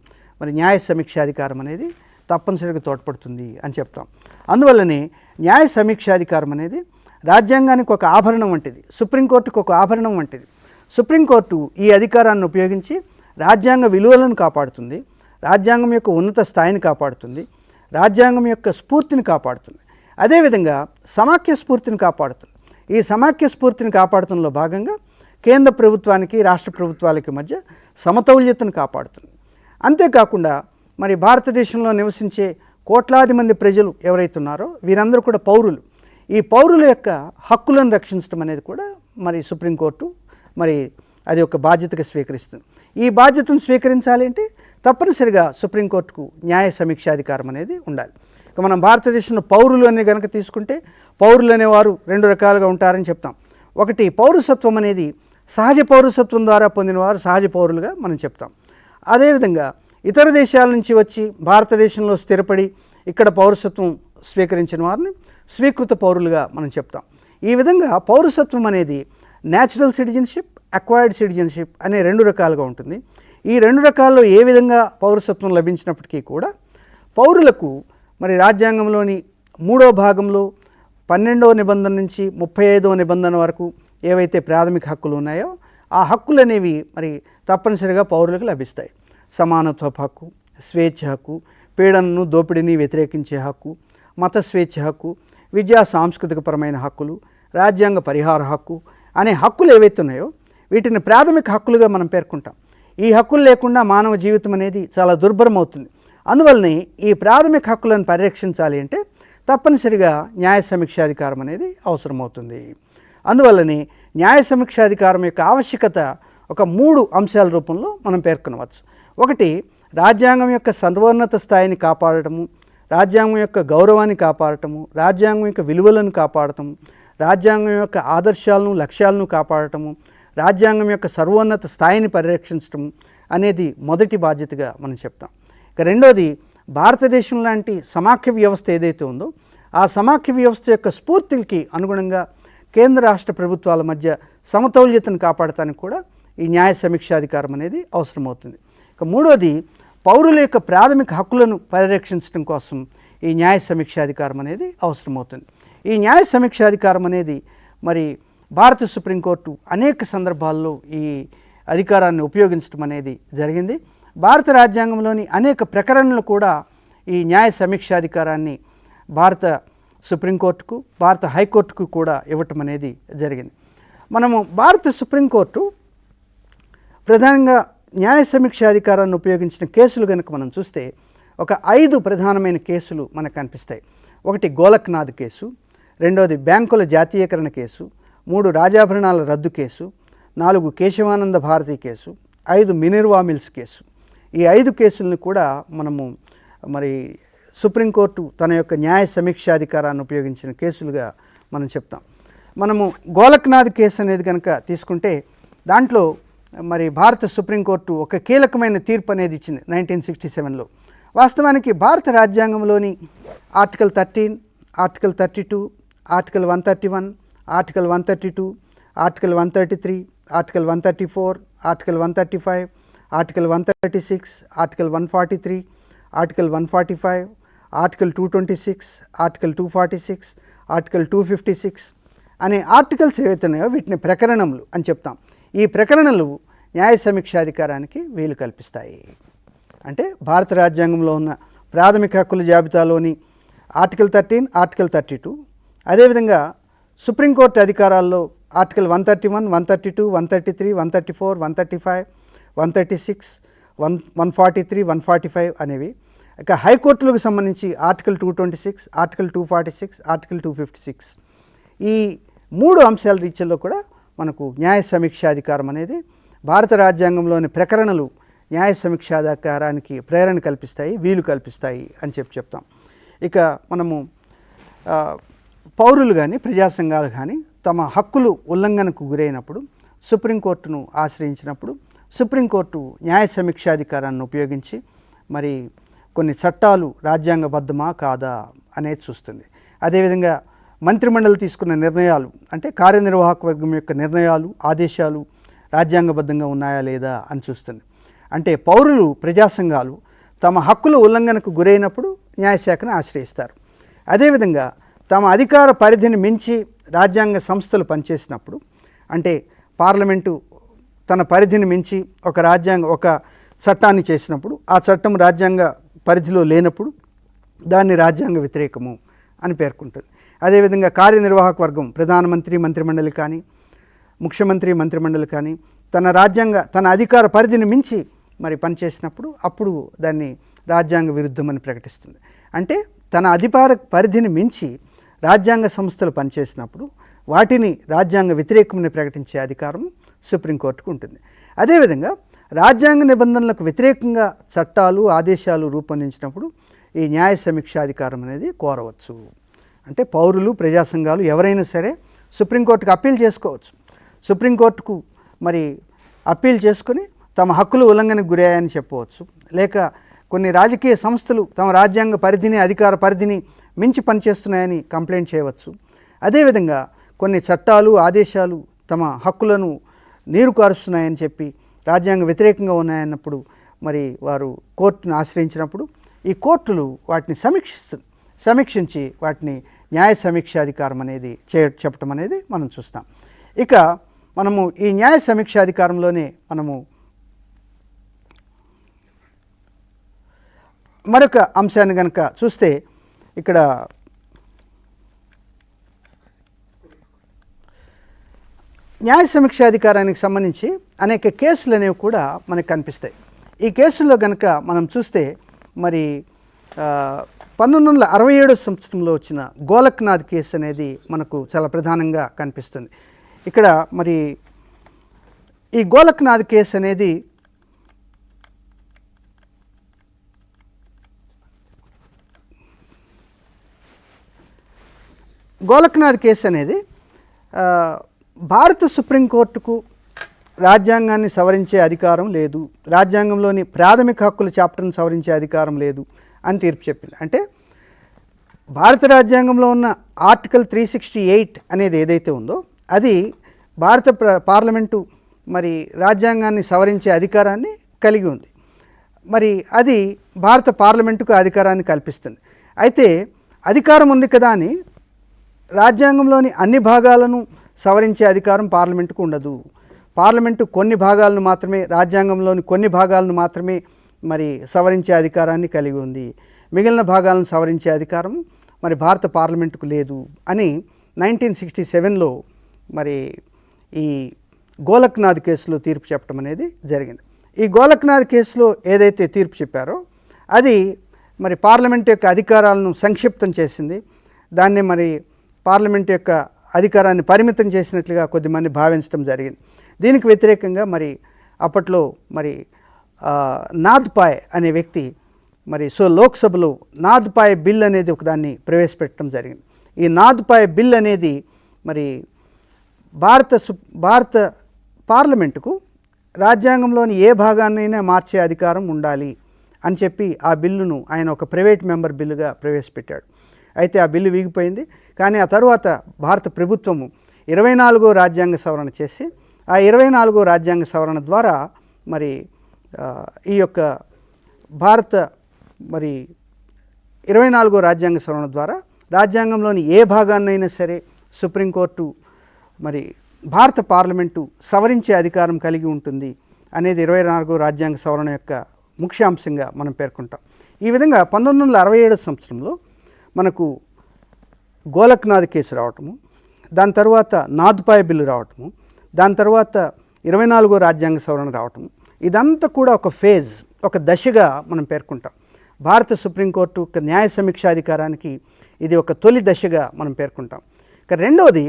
మరి న్యాయ సమీక్షాధికారం అనేది తప్పనిసరిగా తోడ్పడుతుంది అని చెప్తాం. అందువల్లనే న్యాయ సమీక్షాధికారం అనేది రాజ్యాంగానికి ఒక ఆభరణం వంటిది, సుప్రీంకోర్టుకు ఒక ఆభరణం వంటిది. సుప్రీంకోర్టు ఈ అధికారాన్ని ఉపయోగించి రాజ్యాంగ విలువలను కాపాడుతుంది, రాజ్యాంగం యొక్క ఉన్నత స్థాయిని కాపాడుతుంది, రాజ్యాంగం యొక్క స్ఫూర్తిని కాపాడుతుంది, అదేవిధంగా సమాఖ్య స్ఫూర్తిని కాపాడుతుంది. ఈ సమాఖ్య స్ఫూర్తిని కాపాడటంలో భాగంగా కేంద్ర ప్రభుత్వానికి, రాష్ట్ర ప్రభుత్వాలకి మధ్య సమతౌల్యతను కాపాడుతుంది. అంతేకాకుండా మరి భారతదేశంలో నివసించే కోట్లాది మంది ప్రజలు ఎవరైతే ఉన్నారో వీరందరూ కూడా పౌరులు. ఈ పౌరుల యొక్క హక్కులను రక్షించడం అనేది కూడా మరి సుప్రీంకోర్టు మరి అది ఒక బాధ్యతగా స్వీకరిస్తుంది. ఈ బాధ్యతను స్వీకరించాలి అంటే తప్పనిసరిగా సుప్రీంకోర్టుకు న్యాయ సమీక్షాధికారం అనేది ఉండాలి. ఇక మనం భారతదేశంలో పౌరులు అనే కనుక తీసుకుంటే పౌరులు అనేవారు 2 రకాలుగా ఉంటారని చెప్తాం. ఒకటి, పౌరసత్వం అనేది సహజ పౌరసత్వం ద్వారా పొందినవారు సహజ పౌరులుగా మనం చెప్తాం. అదేవిధంగా ఇతర దేశాల నుంచి వచ్చి భారతదేశంలో స్థిరపడి ఇక్కడ పౌరసత్వం స్వీకరించిన వారిని స్వీకృత పౌరులుగా మనం చెప్తాం. ఈ విధంగా పౌరసత్వం అనేది న్యాచురల్ సిటిజన్షిప్, అక్వైర్డ్ సిటిజన్షిప్ అనే 2 రకాలుగా ఉంటుంది. ఈ 2 రకాల్లో ఏ విధంగా పౌరసత్వం లభించినప్పటికీ కూడా పౌరులకు మరి రాజ్యాంగంలోని 3వ భాగంలో 12వ నిబంధన నుంచి 35వ నిబంధన వరకు ఏవైతే ప్రాథమిక హక్కులు ఉన్నాయో ఆ హక్కులు అనేవి మరి తప్పనిసరిగా పౌరులకు లభిస్తాయి. సమానత్వపు హక్కు, స్వేచ్ఛ హక్కు, పీడనను దోపిడీని వ్యతిరేకించే హక్కు, మత స్వేచ్ఛ హక్కు, విద్యా సాంస్కృతికపరమైన హక్కులు, రాజ్యాంగ పరిహార హక్కు అనే హక్కులు ఏవైతే ఉన్నాయో వీటిని ప్రాథమిక హక్కులుగా మనం పేర్కొంటాం. ఈ హక్కులు లేకుండా మానవ జీవితం అనేది చాలా దుర్భరం అవుతుంది. అందువల్లనే ఈ ప్రాథమిక హక్కులను పరిరక్షించాలి అంటే తప్పనిసరిగా న్యాయ సమీక్షాధికారం అనేది అవసరమవుతుంది. అందువల్లనే న్యాయ సమీక్షాధికారం యొక్క ఆవశ్యకత ఒక 3 అంశాల రూపంలో మనం పేర్కొనవచ్చు. ఒకటి, రాజ్యాంగం యొక్క సర్వోన్నత స్థాయిని కాపాడటము, రాజ్యాంగం యొక్క గౌరవాన్ని కాపాడటము, రాజ్యాంగం యొక్క విలువలను కాపాడటము, రాజ్యాంగం యొక్క ఆదర్శాలను లక్ష్యాలను కాపాడటము, రాజ్యాంగం యొక్క సర్వోన్నత స్థాయిని పరిరక్షించడం అనేది మొదటి బాధ్యతగా మనం చెప్తాం. ఇక రెండోది, భారతదేశం లాంటి సమాఖ్య వ్యవస్థ ఏదైతే ఉందో ఆ సమాఖ్య వ్యవస్థ యొక్క స్ఫూర్తికి అనుగుణంగా కేంద్ర రాష్ట్ర ప్రభుత్వాల మధ్య సమతౌల్యతను కాపాడటానికి కూడా ఈ న్యాయ సమీక్షాధికారం అనేది అవసరమవుతుంది. ఇక మూడోది, పౌరుల యొక్క ప్రాథమిక హక్కులను పరిరక్షించడం కోసం ఈ న్యాయ సమీక్షాధికారం అనేది అవసరమవుతుంది. ఈ న్యాయ సమీక్షాధికారం అనేది మరి భారత సుప్రీంకోర్టు అనేక సందర్భాల్లో ఈ అధికారాన్ని ఉపయోగించడం అనేది జరిగింది. భారత రాజ్యాంగంలోని అనేక ప్రకరణలు కూడా ఈ న్యాయ సమీక్షాధికారాన్ని భారత సుప్రీంకోర్టుకు, భారత హైకోర్టుకు కూడా ఇవ్వటం అనేది జరిగింది. మనము భారత సుప్రీంకోర్టు ప్రధానంగా న్యాయ సమీక్షాధికారాన్ని ఉపయోగించిన కేసులు కనుక మనం చూస్తే ఒక 5 ప్రధానమైన కేసులు మనకు కనిపిస్తాయి. ఒకటి, గోలక్నాథ్ కేసు. రెండోది, బ్యాంకుల జాతీయకరణ కేసు. 3, రాజాభరణాల రద్దు case. 4, Kesavananda Bharati case. 5, Minerva Mills case. ఈ 5 కేసులను కూడా మనము మరి సుప్రీంకోర్టు తన యొక్క న్యాయ సమీక్షాధికారాన్ని ఉపయోగించిన కేసులుగా మనం చెప్తాం. మనము గోలక్నాథ్ కేసు అనేది కనుక తీసుకుంటే దాంట్లో మరి భారత సుప్రీంకోర్టు ఒక కీలకమైన తీర్పు అనేది ఇచ్చింది 1967లో. వాస్తవానికి భారత రాజ్యాంగంలోని article 13, article 32, article 131, article 132, article 133, article 134, article 135, article 136, article 143, article 145, article 226, article 246, article 256 అనే ఆర్టికల్స్ ఏవైతే ఉన్నాయో వీటిని ప్రకరణములు అని చెప్తాం. ఈ ప్రకరణలు న్యాయ సమీక్షాధికారానికి వీలు కల్పిస్తాయి. అంటే భారత రాజ్యాంగంలో ఉన్న ప్రాథమిక హక్కుల జాబితాలోని ఆర్టికల్ 13, ఆర్టికల్ 32, అదేవిధంగా సుప్రీంకోర్టు అధికారాల్లో ఆర్టికల్ 131, 132, 133, 134, 135, 136, 143, 145 అనేవి. ఇక హైకోర్టులకు సంబంధించి ఆర్టికల్ 226, ఆర్టికల్ 246, ఆర్టికల్ 256 ఈ 3 అంశాల రీత్యాల్లో కూడా మనకు న్యాయ సమీక్షాధికారం అనేది భారత రాజ్యాంగంలోని ప్రకరణలు న్యాయ సమీక్షాధికారానికి ప్రేరణ కల్పిస్తాయి, వీలు కల్పిస్తాయి అని చెప్తాం. ఇక మనము పౌరులు కానీ ప్రజా సంఘాలు కానీ తమ హక్కులు ఉల్లంఘనకు గురైనప్పుడు సుప్రీంకోర్టును ఆశ్రయించినప్పుడు సుప్రీంకోర్టు న్యాయ సమీక్షాధికారాన్ని ఉపయోగించి మరి కొన్ని చట్టాలు రాజ్యాంగబద్ధమా కాదా అనేది చూస్తుంది. అదేవిధంగా మంత్రిమండలి తీసుకున్న నిర్ణయాలు అంటే కార్యనిర్వాహక వర్గం యొక్క నిర్ణయాలు, ఆదేశాలు రాజ్యాంగబద్ధంగా ఉన్నాయా లేదా అని చూస్తుంది. అంటే పౌరులు ప్రజా సంఘాలు తమ హక్కుల ఉల్లంఘనకు గురైనప్పుడు న్యాయశాఖను ఆశ్రయిస్తారు. అదేవిధంగా తమ అధికార పరిధిని మించి రాజ్యాంగ సంస్థలు పనిచేసినప్పుడు అంటే పార్లమెంటు తన పరిధిని మించి ఒక చట్టాన్ని చేసినప్పుడు ఆ చట్టం రాజ్యాంగ పరిధిలో లేనప్పుడు దాన్ని రాజ్యాంగ వ్యతిరేకము అని పేర్కొంటుంది. అదేవిధంగా కార్యనిర్వాహక వర్గం ప్రధానమంత్రి మంత్రిమండలి కానీ ముఖ్యమంత్రి మంత్రిమండలి కానీ తన అధికార పరిధిని మించి మరి పనిచేసినప్పుడు అప్పుడు దాన్ని రాజ్యాంగ విరుద్ధమని ప్రకటిస్తుంది. అంటే తన అధికార పరిధిని మించి రాజ్యాంగ సంస్థలు పనిచేసినప్పుడు వాటిని రాజ్యాంగ వ్యతిరేకమని ప్రకటించే అధికారం సుప్రీంకోర్టుకు ఉంటుంది. అదేవిధంగా రాజ్యాంగ నిబంధనలకు వ్యతిరేకంగా చట్టాలు ఆదేశాలు రూపొందించినప్పుడు ఈ న్యాయ సమీక్షాధికారం అనేది కోరవచ్చు. అంటే పౌరులు ప్రజా సంఘాలు ఎవరైనా సరే సుప్రీంకోర్టుకు అప్పీల్ చేసుకోవచ్చు. సుప్రీంకోర్టుకు మరి అప్పీల్ చేసుకుని తమ హక్కులు ఉల్లంఘనకు గురయ్యాయని చెప్పవచ్చు. లేక కొన్ని రాజకీయ సంస్థలు తమ రాజ్యాంగ పరిధిని అధికార పరిధిని మించి పనిచేస్తున్నాయని కంప్లైంట్ చేయవచ్చు. అదేవిధంగా కొన్ని చట్టాలు ఆదేశాలు తమ హక్కులను నీరు కారుస్తున్నాయని చెప్పి రాజ్యాంగ వ్యతిరేకంగా ఉన్నాయన్నప్పుడు మరి వారు కోర్టును ఆశ్రయించినప్పుడు ఈ కోర్టులు వాటిని సమీక్షించి వాటిని న్యాయ సమీక్షాధికారం అనేది చెప్పటం అనేది మనం చూస్తాం. ఇక మనము ఈ న్యాయ సమీక్షాధికారంలోనే మనము మరొక అంశాన్ని కనుక చూస్తే ఇక్కడ న్యాయ సమీక్షాధికారానికి సంబంధించి అనేక కేసులు అనేవి కూడా మనకు కనిపిస్తాయి. ఈ కేసుల్లో కనుక మనం చూస్తే మరి 1967 సంవత్సరంలో వచ్చిన గోలక్నాథ్ కేసు అనేది మనకు చాలా ప్రధానంగా కనిపిస్తుంది. ఇక్కడ మరి ఈ గోలక్నాథ్ కేసు అనేది భారత సుప్రీంకోర్టుకు రాజ్యాంగాన్ని సవరించే అధికారం లేదు, రాజ్యాంగంలోని ప్రాథమిక హక్కుల చాప్టర్ను సవరించే అధికారం లేదు అని తీర్పు చెప్పింది. అంటే భారత రాజ్యాంగంలో ఉన్న ఆర్టికల్ 368 అనేది ఏదైతే ఉందో అది భారత పార్లమెంటు మరి రాజ్యాంగాన్ని సవరించే అధికారాన్ని కలిగి ఉంది. మరి అది భారత పార్లమెంటుకు అధికారాన్ని కల్పిస్తుంది. అయితే అధికారం ఉంది కదా అని రాజ్యాంగంలోని అన్ని భాగాలను సవరించే అధికారం పార్లమెంటుకు ఉండదు. పార్లమెంటు కొన్ని భాగాలను మాత్రమే, రాజ్యాంగంలోని కొన్ని భాగాలను మాత్రమే మరి సవరించే అధికారాన్ని కలిగి ఉంది. మిగిలిన భాగాలను సవరించే అధికారం మరి భారత పార్లమెంటుకు లేదు అని 1967లో మరి ఈ గోలక్నాథ్ కేసులో తీర్పు చెప్పడం అనేది జరిగింది. ఈ గోలక్నాథ్ కేసులో ఏదైతే తీర్పు చెప్పారో అది మరి పార్లమెంట్ యొక్క అధికారాలను సంక్షిప్తం చేసింది. దాన్ని మరి పార్లమెంట్ యొక్క అధికారాన్ని పరిమితం చేసినట్లుగా కొద్దిమంది భావించడం జరిగింది. దీనికి వ్యతిరేకంగా మరి అప్పట్లో మరి నాథ్పాయ్ అనే వ్యక్తి మరి లోక్సభలో నాథ్పాయ్ బిల్ అనేది ప్రవేశపెట్టడం జరిగింది. ఈ నాథ్పాయ్ బిల్ అనేది మరి భారత పార్లమెంటుకు రాజ్యాంగంలోని ఏ భాగాన్నైనా మార్చే అధికారం ఉండాలి అని చెప్పి ఆ బిల్లును ఆయన ఒక ప్రైవేట్ మెంబర్ బిల్లుగా ప్రవేశపెట్టాడు. అయితే ఆ బిల్లు వీగిపోయింది. కానీ ఆ తర్వాత భారత ప్రభుత్వము 24వ రాజ్యాంగ సవరణ చేసి ఆ 24వ రాజ్యాంగ సవరణ ద్వారా మరి ఈ యొక్క భారత మరి 24వ రాజ్యాంగ సవరణ ద్వారా రాజ్యాంగంలోని ఏ భాగాన్నైనా సరే సుప్రీంకోర్టు మరి భారత పార్లమెంటు సవరించే అధికారం కలిగి ఉంటుంది అనేది 24వ రాజ్యాంగ సవరణ యొక్క ముఖ్యాంశంగా మనం పేర్కొంటాం. ఈ విధంగా 1967 సంవత్సరంలో మనకు గోలక్నాథ్ కేసు రావటము, దాని తర్వాత నాథ్పాయ్ బిల్లు రావటము, దాని తర్వాత 24వ రాజ్యాంగ సవరణ రావటము, ఇదంతా కూడా ఒక ఫేజ్, ఒక దశగా మనం పేర్కొంటాం. భారత సుప్రీంకోర్టు యొక్క న్యాయ సమీక్షాధికారానికి ఇది ఒక తొలి దశగా మనం పేర్కొంటాం. ఇక రెండవది,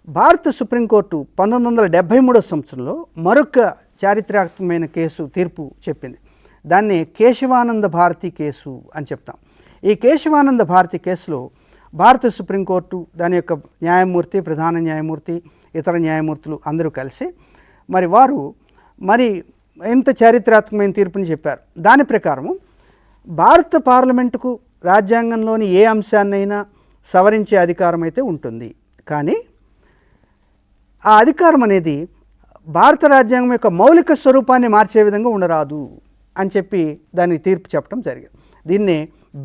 భారత సుప్రీంకోర్టు 1973 సంవత్సరంలో మరొక చారిత్రాత్మకమైన తీర్పు చెప్పింది. దాన్ని కేశవానంద భారతి కేసు అని చెప్తాం. ఈ కేశవానంద భారతి కేసులో భారత సుప్రీంకోర్టు దాని యొక్క న్యాయమూర్తి, ప్రధాన న్యాయమూర్తి, ఇతర న్యాయమూర్తులు అందరూ కలిసి వారు ఎంత చారిత్రాత్మకమైన తీర్పుని చెప్పారు. దాని ప్రకారము భారత పార్లమెంటుకు రాజ్యాంగంలోని ఏ అంశాన్నైనా సవరించే అధికారం అయితే ఉంటుంది. కానీ ఆ అధికారం అనేది భారత రాజ్యాంగం యొక్క మౌలిక స్వరూపాన్ని మార్చే విధంగా ఉండరాదు అని చెప్పి దానికి తీర్పు చెప్పడం జరిగింది. దీన్నే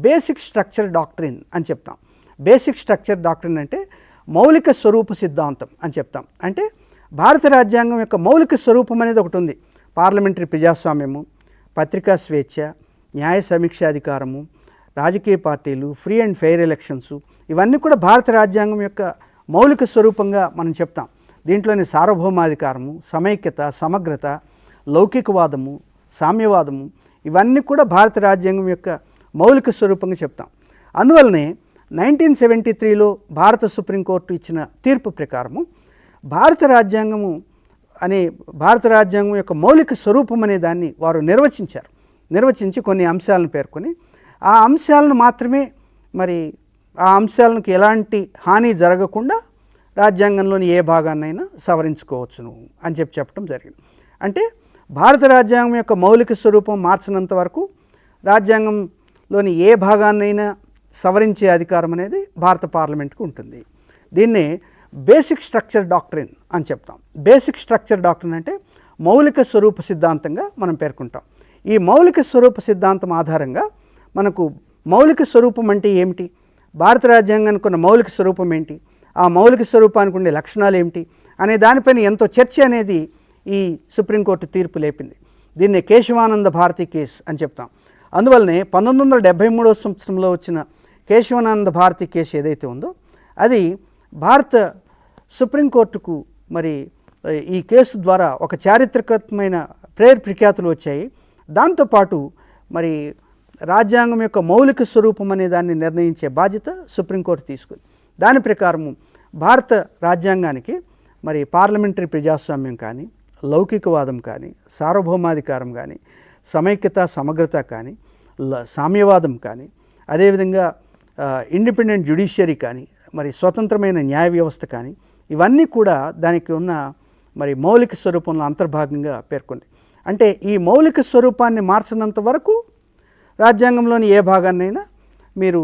బేసిక్ స్ట్రక్చర్ డాక్ట్రిన్ అని చెప్తాం. బేసిక్ స్ట్రక్చర్ డాక్ట్రిన్ అంటే మౌలిక స్వరూప సిద్ధాంతం అని చెప్తాం. అంటే భారత రాజ్యాంగం యొక్క మౌలిక స్వరూపం అనేది ఒకటి ఉంది. పార్లమెంటరీ ప్రజాస్వామ్యము, పత్రికా స్వేచ్ఛ, న్యాయ సమీక్షాధికారము, రాజకీయ పార్టీలు, ఫ్రీ అండ్ ఫెయిర్ ఎలక్షన్స్, ఇవన్నీ కూడా భారత రాజ్యాంగం యొక్క మౌలిక స్వరూపంగా మనం చెప్తాం. దీంట్లోని సార్వభౌమాధికారము, సమైక్యత, సమగ్రత, లౌకికవాదము, సామ్యవాదము, ఇవన్నీ కూడా భారత రాజ్యాంగం యొక్క మౌలిక స్వరూపంగా చెప్తాం. అందువల్లనే 1973లో భారత సుప్రీంకోర్టు ఇచ్చిన తీర్పు ప్రకారము భారత రాజ్యాంగము అనే భారత రాజ్యాంగం యొక్క మౌలిక స్వరూపం అనే దాన్ని వారు నిర్వచించి కొన్ని అంశాలను పేర్కొని ఆ అంశాలను మాత్రమే మరి ఆ అంశాలకు ఎలాంటి హాని జరగకుండా రాజ్యాంగంలోని ఏ భాగాన్నైనా సవరించుకోవచ్చును అని చెప్పడం జరిగింది. అంటే భారత రాజ్యాంగం యొక్క మౌలిక స్వరూపం మార్చినంత వరకు రాజ్యాంగంలోని ఏ భాగాన్నైనా సవరించే అధికారం అనేది భారత పార్లమెంట్కి ఉంటుంది. దీన్నే బేసిక్ స్ట్రక్చర్ డాక్ట్రిన్ అని చెప్తాం. బేసిక్ స్ట్రక్చర్ డాక్ట్రిన్ అంటే మౌలిక స్వరూప సిద్ధాంతంగా మనం పేర్కొంటాం. ఈ మౌలిక స్వరూప సిద్ధాంతం ఆధారంగా మనకు మౌలిక స్వరూపం అంటే ఏమిటి, భారత రాజ్యాంగానికి ఉన్న మౌలిక స్వరూపం ఏంటి, ఆ మౌలిక స్వరూపానికి ఉండే లక్షణాలు ఏమిటి అనే దానిపైన ఎంతో చర్చ అనేది ఈ సుప్రీంకోర్టు తీర్పు లేపింది. దీన్నే కేశవానంద భారతి కేసు అని చెప్తాం. అందువల్లనే 1973 సంవత్సరంలో వచ్చిన కేశవానంద భారతి కేసు ఏదైతే ఉందో అది భారత సుప్రీంకోర్టుకు మరి ఈ కేసు ద్వారా ఒక చారిత్రకమైన ప్రఖ్యాతులు వచ్చాయి. దాంతోపాటు మరి రాజ్యాంగం యొక్క మౌలిక స్వరూపం అనే దాన్ని నిర్ణయించే బాధ్యత సుప్రీంకోర్టు తీసుకుంది. దాని ప్రకారము భారత రాజ్యాంగానికి మరి పార్లమెంటరీ ప్రజాస్వామ్యం కానీ, లౌకికవాదం కానీ, సార్వభౌమాధికారం కానీ, సమైక్యత సమగ్రత కానీ, సామ్యవాదం కానీ, అదేవిధంగా ఇండిపెండెంట్ జ్యుడిషియరీ కానీ, మరి స్వతంత్రమైన న్యాయ వ్యవస్థ కానీ, ఇవన్నీ కూడా దానికి ఉన్న మరి మౌలిక స్వరూపంలో అంతర్భాగంగా పేర్కొంది. అంటే ఈ మౌలిక స్వరూపాన్ని మార్చినంత వరకు రాజ్యాంగంలోని ఏ భాగాన్నైనా మీరు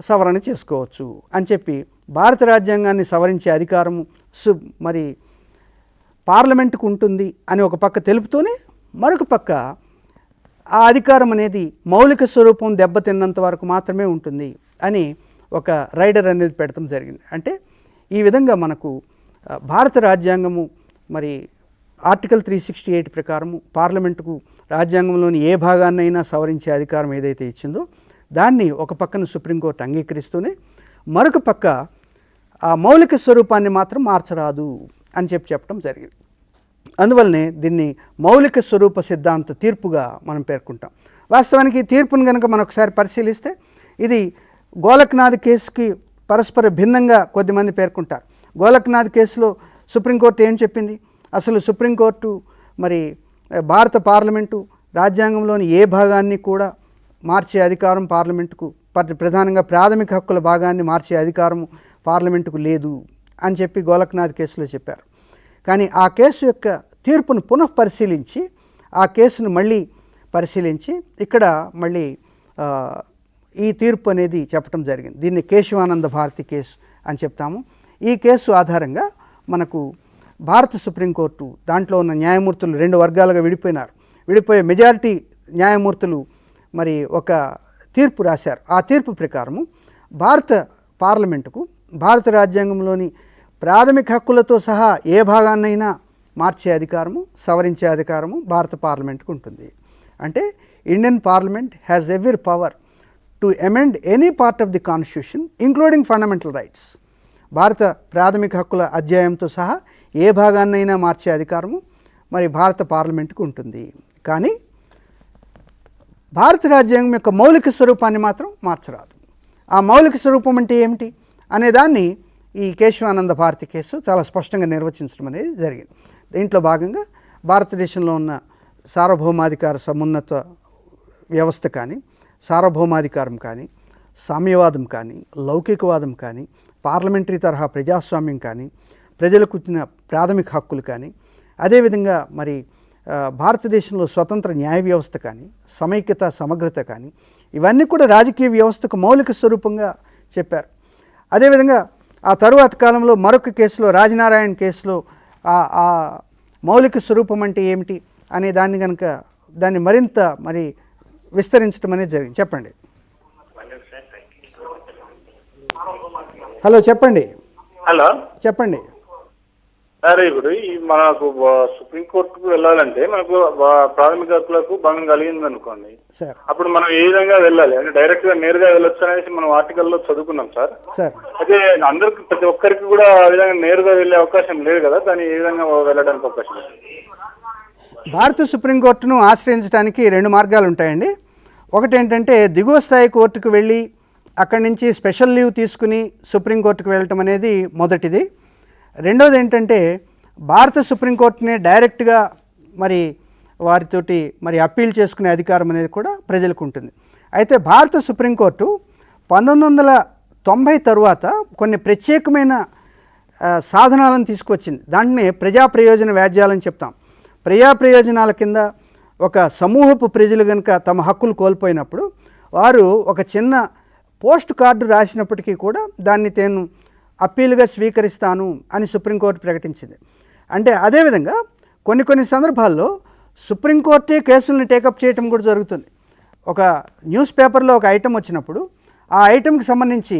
సవరణ చేసుకోవచ్చు అని చెప్పి భారత రాజ్యాంగాన్ని సవరించే అధికారము మరి పార్లమెంటుకు ఉంటుంది అని ఒక పక్క తెలుపుతూనే మరొక పక్క ఆ అధికారం అనేది మౌలిక స్వరూపం దెబ్బతిన్నంత వరకు మాత్రమే ఉంటుంది అని ఒక రైడర్ అనేది పెడతాం జరిగింది. అంటే ఈ విధంగా మనకు భారత రాజ్యాంగము మరి ఆర్టికల్ 368 ప్రకారము పార్లమెంటుకు రాజ్యాంగంలోని ఏ భాగాన్నైనా సవరించే అధికారం ఏదైతే ఇచ్చిందో దాన్ని ఒక పక్కన సుప్రీంకోర్టు అంగీకరిస్తూనే మరొక పక్క ఆ మౌలిక స్వరూపాన్ని మాత్రం మార్చరాదు అని చెప్పడం జరిగింది. అందువల్లనే దీన్ని మౌలిక స్వరూప సిద్ధాంత తీర్పుగా మనం పేర్కొంటాం. వాస్తవానికి తీర్పును కనుక మనం ఒకసారి పరిశీలిస్తే ఇది గోలక్నాథ్ కేసుకి పరస్పర భిన్నంగా కొద్దిమంది పేర్కొంటారు. గోలక్నాథ్ కేసులో సుప్రీంకోర్టు ఏం చెప్పింది, అసలు సుప్రీంకోర్టు మరి భారత పార్లమెంటు రాజ్యాంగంలోని ఏ భాగాన్ని కూడా మార్చే అధికారం పార్లమెంటుకు, ప్రధానంగా ప్రాథమిక హక్కుల భాగాన్ని మార్చే అధికారం పార్లమెంటుకు లేదు అని చెప్పి గోలక్నాథ్ కేసులో చెప్పారు. కానీ ఆ కేసు యొక్క తీర్పును పునఃపరిశీలించి ఆ కేసును మళ్ళీ పరిశీలించి ఇక్కడ మళ్ళీ ఈ తీర్పు అనేది చెప్పడం జరిగింది. దీన్ని కేశవానంద భారతి కేసు అని చెప్తాము. ఈ కేసు ఆధారంగా మనకు భారత సుప్రీంకోర్టు దాంట్లో ఉన్న న్యాయమూర్తులు 2 వర్గాలుగా విడిపోయే మెజారిటీ న్యాయమూర్తులు మరి ఒక తీర్పు రాశారు. ఆ తీర్పు ప్రకారము భారత పార్లమెంటుకు భారత రాజ్యాంగంలోని ప్రాథమిక హక్కులతో సహా ఏ భాగాన్నైనా మార్చే అధికారము, సవరించే అధికారము భారత పార్లమెంటుకు ఉంటుంది. అంటే Indian parliament has every power to amend any part of the constitution including fundamental rights. భారత ప్రాథమిక హక్కుల అధ్యాయంతో సహా ఏ భాగాన్నైనా మార్చే అధికారము మరి భారత పార్లమెంటుకు ఉంటుంది. కానీ భారత రాజ్యాంగం యొక్క మౌలిక స్వరూపాన్ని మాత్రం మార్చరాదు. ఆ మౌలిక స్వరూపం అంటే ఏమిటి అనేదాన్ని ఈ కేశవానంద భారతి కేసు చాలా స్పష్టంగా నిర్వచించడం అనేది జరిగింది. దీంట్లో భాగంగా భారతదేశంలో ఉన్న సార్వభౌమాధికార సమున్నత వ్యవస్థ కానీ, సార్వభౌమాధికారం కానీ, సామ్యవాదం కానీ, లౌకికవాదం కానీ, పార్లమెంటరీ తరహా ప్రజాస్వామ్యం కానీ, ప్రజలకు ఇచ్చిన ప్రాథమిక హక్కులు కానీ, అదేవిధంగా మరి భారతదేశంలో స్వతంత్ర న్యాయ వ్యవస్థ కానీ, సమైక్యత సమగ్రత కానీ, ఇవన్నీ కూడా రాజకీయ వ్యవస్థకు మౌలిక స్వరూపంగా చెప్పారు. అదేవిధంగా ఆ తరువాత కాలంలో మరొక కేసులో, రాజనారాయణ కేసులో ఆ మౌలిక స్వరూపం అంటే ఏమిటి అనే దాన్ని మరింత మరి విస్తరించడం అనేది జరిగింది. చెప్పండి. హలో, చెప్పండి. హలో, చెప్పండి. సరే, ఇప్పుడు మనకు సుప్రీంకోర్టుకు వెళ్ళాలంటే మనకు ప్రాథమిక హక్కులకు భంగం కలిగింది అనుకోండి, సార్, అప్పుడు మనం ఏ విధంగా వెళ్ళాలి? అంటే డైరెక్ట్ గా నేరుగా వెళ్ళొచ్చు అనేసి మనం ఆర్టికల్లో చదువుకున్నాం సార్. అయితే అందరికి, ప్రతి ఒక్కరికి కూడా ఆ విధంగా నేరుగా వెళ్ళే అవకాశం లేదు కదా, దాన్ని ఏ విధంగా వెళ్ళడానికి అవకాశం లేదు? భారత సుప్రీంకోర్టును ఆశ్రయించడానికి 2 మార్గాలు ఉంటాయండి. ఒకటి ఏంటంటే దిగువ స్థాయి కోర్టుకు వెళ్ళి అక్కడి నుంచి స్పెషల్ లీవ్ తీసుకుని సుప్రీంకోర్టుకు వెళ్ళటం అనేది మొదటిది. రెండోది ఏంటంటే భారత సుప్రీంకోర్టునే డైరెక్ట్గా మరి వారితోటి మరి అప్పీల్ చేసుకునే అధికారం అనేది కూడా ప్రజలకు ఉంటుంది. అయితే భారత సుప్రీంకోర్టు 1990 తరువాత కొన్ని ప్రత్యేకమైన సాధనాలను తీసుకొచ్చింది. దాంట్నే ప్రజా ప్రయోజన వ్యాజ్యాలని చెప్తాం. ప్రజా ప్రయోజనాల కింద ఒక సమూహపు ప్రజలు కనుక తమ హక్కులు కోల్పోయినప్పుడు వారు ఒక చిన్న పోస్ట్ కార్డు రాసినప్పటికీ కూడా దాన్ని నేను అప్పీలుగా స్వీకరిస్తాను అని సుప్రీంకోర్టు ప్రకటించింది. అంటే అదేవిధంగా కొన్ని సందర్భాల్లో సుప్రీంకోర్టే కేసులను టేకప్ చేయటం కూడా జరుగుతుంది. ఒక న్యూస్ పేపర్లో ఒక ఐటెం వచ్చినప్పుడు ఆ ఐటెంకి సంబంధించి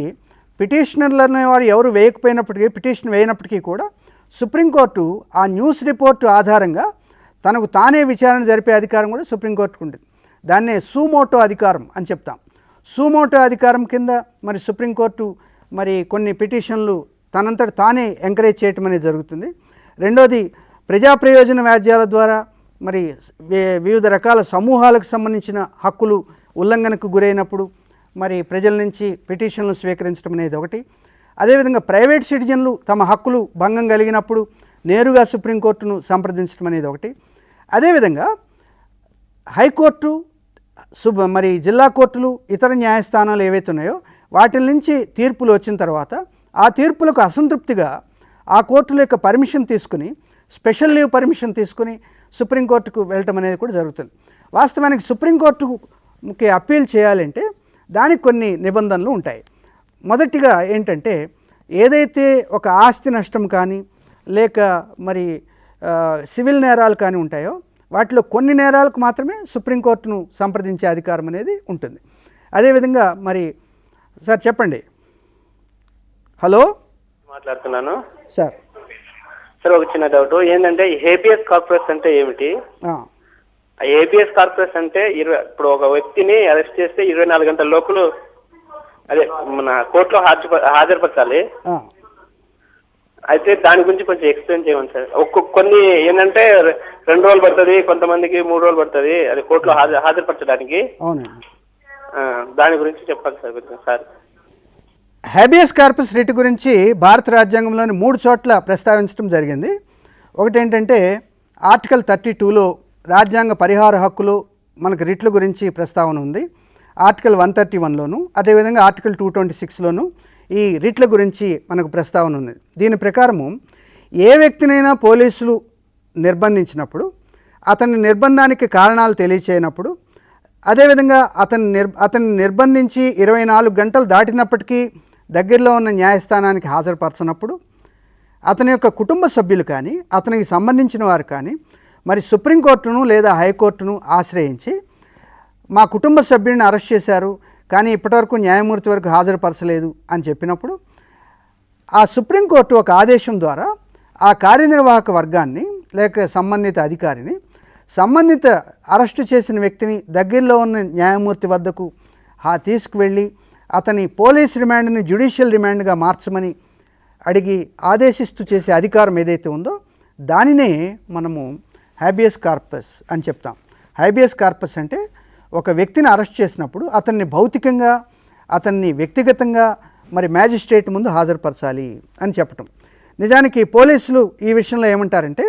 పిటిషనర్లు అనేవారు ఎవరు వేయకపోయినప్పటికీ, పిటిషన్ వేయనప్పటికీ కూడా సుప్రీంకోర్టు ఆ న్యూస్ రిపోర్టు ఆధారంగా తనకు తానే విచారణ జరిపే అధికారం కూడా సుప్రీంకోర్టుకు ఉంటుంది. దాన్నే సూమోటో అధికారం అని చెప్తాం. సూమోటో అధికారం కింద మరి సుప్రీంకోర్టు మరి కొన్ని పిటిషన్లు తనంతట తానే ఎంకరేజ్ చేయటం అనేది జరుగుతుంది. రెండోది ప్రజా ప్రయోజన వ్యాజ్యాల ద్వారా మరి వివిధ రకాల సమూహాలకు సంబంధించిన హక్కులు ఉల్లంఘనకు గురైనప్పుడు మరి ప్రజల నుంచి పిటిషన్లు స్వీకరించడం అనేది ఒకటి. అదేవిధంగా ప్రైవేట్ సిటిజన్లు తమ హక్కులు భంగం కలిగినప్పుడు నేరుగా సుప్రీంకోర్టును సంప్రదించడం అనేది ఒకటి. అదేవిధంగా హైకోర్టు మరి జిల్లా కోర్టులు ఇతర న్యాయస్థానాలు ఏవైతే ఉన్నాయో వాటి నుంచి తీర్పులు వచ్చిన తర్వాత ఆ తీర్పులకు అసంతృప్తిగా ఆ కోర్టుల యొక్క పర్మిషన్ తీసుకుని, స్పెషల్ లీవ్ పర్మిషన్ తీసుకుని సుప్రీంకోర్టుకు వెళ్ళటం అనేది కూడా జరుగుతుంది. వాస్తవానికి సుప్రీంకోర్టుకి అప్పీల్ చేయాలంటే దానికి కొన్ని నిబంధనలు ఉంటాయి. మొదటిగా ఏంటంటే ఏదైతే ఒక ఆస్తి నష్టం కానీ లేక మరి సివిల్ నేరాలు కానీ ఉంటాయో వాటిలో కొన్ని నేరాలకు మాత్రమే సుప్రీంకోర్టును సంప్రదించే అధికారం అనేది ఉంటుంది. అదేవిధంగా మరి సార్ చెప్పండి. హలో, మాట్లాడుతున్నాను సార్. సార్ ఒక చిన్న డౌట్ ఏంటంటే హేబియస్ కార్పస్ అంటే ఏమిటి? ఏబిఎస్ కార్పస్ అంటే ఇప్పుడు ఒక వ్యక్తిని అరెస్ట్ చేస్తే 24 గంటల లోపల అదే మన కోర్టులో హాజరుపరచాలి. అయితే దాని గురించి కొంచెం ఎక్స్ప్లెయిన్ చేయమని సార్. కొన్ని ఏంటంటే 2 రోజులు పడుతుంది, కొంతమందికి 3 రోజులు పడుతుంది అది కోర్టులో హాజరుపరచడానికి. దాని గురించి చెప్పాలి సార్ కొంచెం సార్. హేబియస్ కార్పస్ రిట్ గురించి భారత రాజ్యాంగంలోని 3 చోట్ల ప్రస్తావించడం జరిగింది. ఒకటి ఏంటంటే ఆర్టికల్ 32లో రాజ్యాంగ పరిహార హక్కులు మనకు రిట్ల గురించి ప్రస్తావన ఉంది. ఆర్టికల్ 131లోను, అదేవిధంగా ఆర్టికల్ 226లోను ఈ రిట్ల గురించి మనకు ప్రస్తావన ఉంది. దీని ప్రకారము ఏ వ్యక్తినైనా పోలీసులు నిర్బంధించినప్పుడు, అతని నిర్బంధానికి కారణాలు తెలియచేయనప్పుడు, అదేవిధంగా అతన్ని నిర్బంధించి 24 గంటలు దాటినప్పటికీ దగ్గరలో ఉన్న న్యాయస్థానానికి హాజరుపరచనప్పుడు, అతని యొక్క కుటుంబ సభ్యులు కానీ అతనికి సంబంధించిన వారు కానీ మరి సుప్రీంకోర్టును లేదా హైకోర్టును ఆశ్రయించి మా కుటుంబ సభ్యుడిని అరెస్ట్ చేశారు కానీ ఇప్పటివరకు న్యాయమూర్తి వరకు హాజరుపరచలేదు అని చెప్పినప్పుడు ఆ సుప్రీంకోర్టు ఒక ఆదేశం ద్వారా ఆ కార్యనిర్వాహక వర్గాన్ని లేక సంబంధిత అధికారిని సంబంధిత అరెస్టు చేసిన వ్యక్తిని దగ్గరలో ఉన్న న్యాయమూర్తి వద్దకు తీసుకువెళ్ళి అతని పోలీస్ రిమాండ్ని జ్యుడిషియల్ రిమాండ్గా మార్చమని అడిగి ఆదేశిస్తూ చేసే అధికారం ఏదైతే ఉందో దానినే మనము హేబియస్ కార్పస్ అని చెప్తాం. హేబియస్ కార్పస్ అంటే ఒక వ్యక్తిని అరెస్ట్ చేసినప్పుడు అతన్ని భౌతికంగా అతన్ని వ్యక్తిగతంగా మరి మ్యాజిస్ట్రేట్ ముందు హాజరుపరచాలి అని చెప్పటం. నిజానికి పోలీసులు ఈ విషయంలో ఏమంటారంటే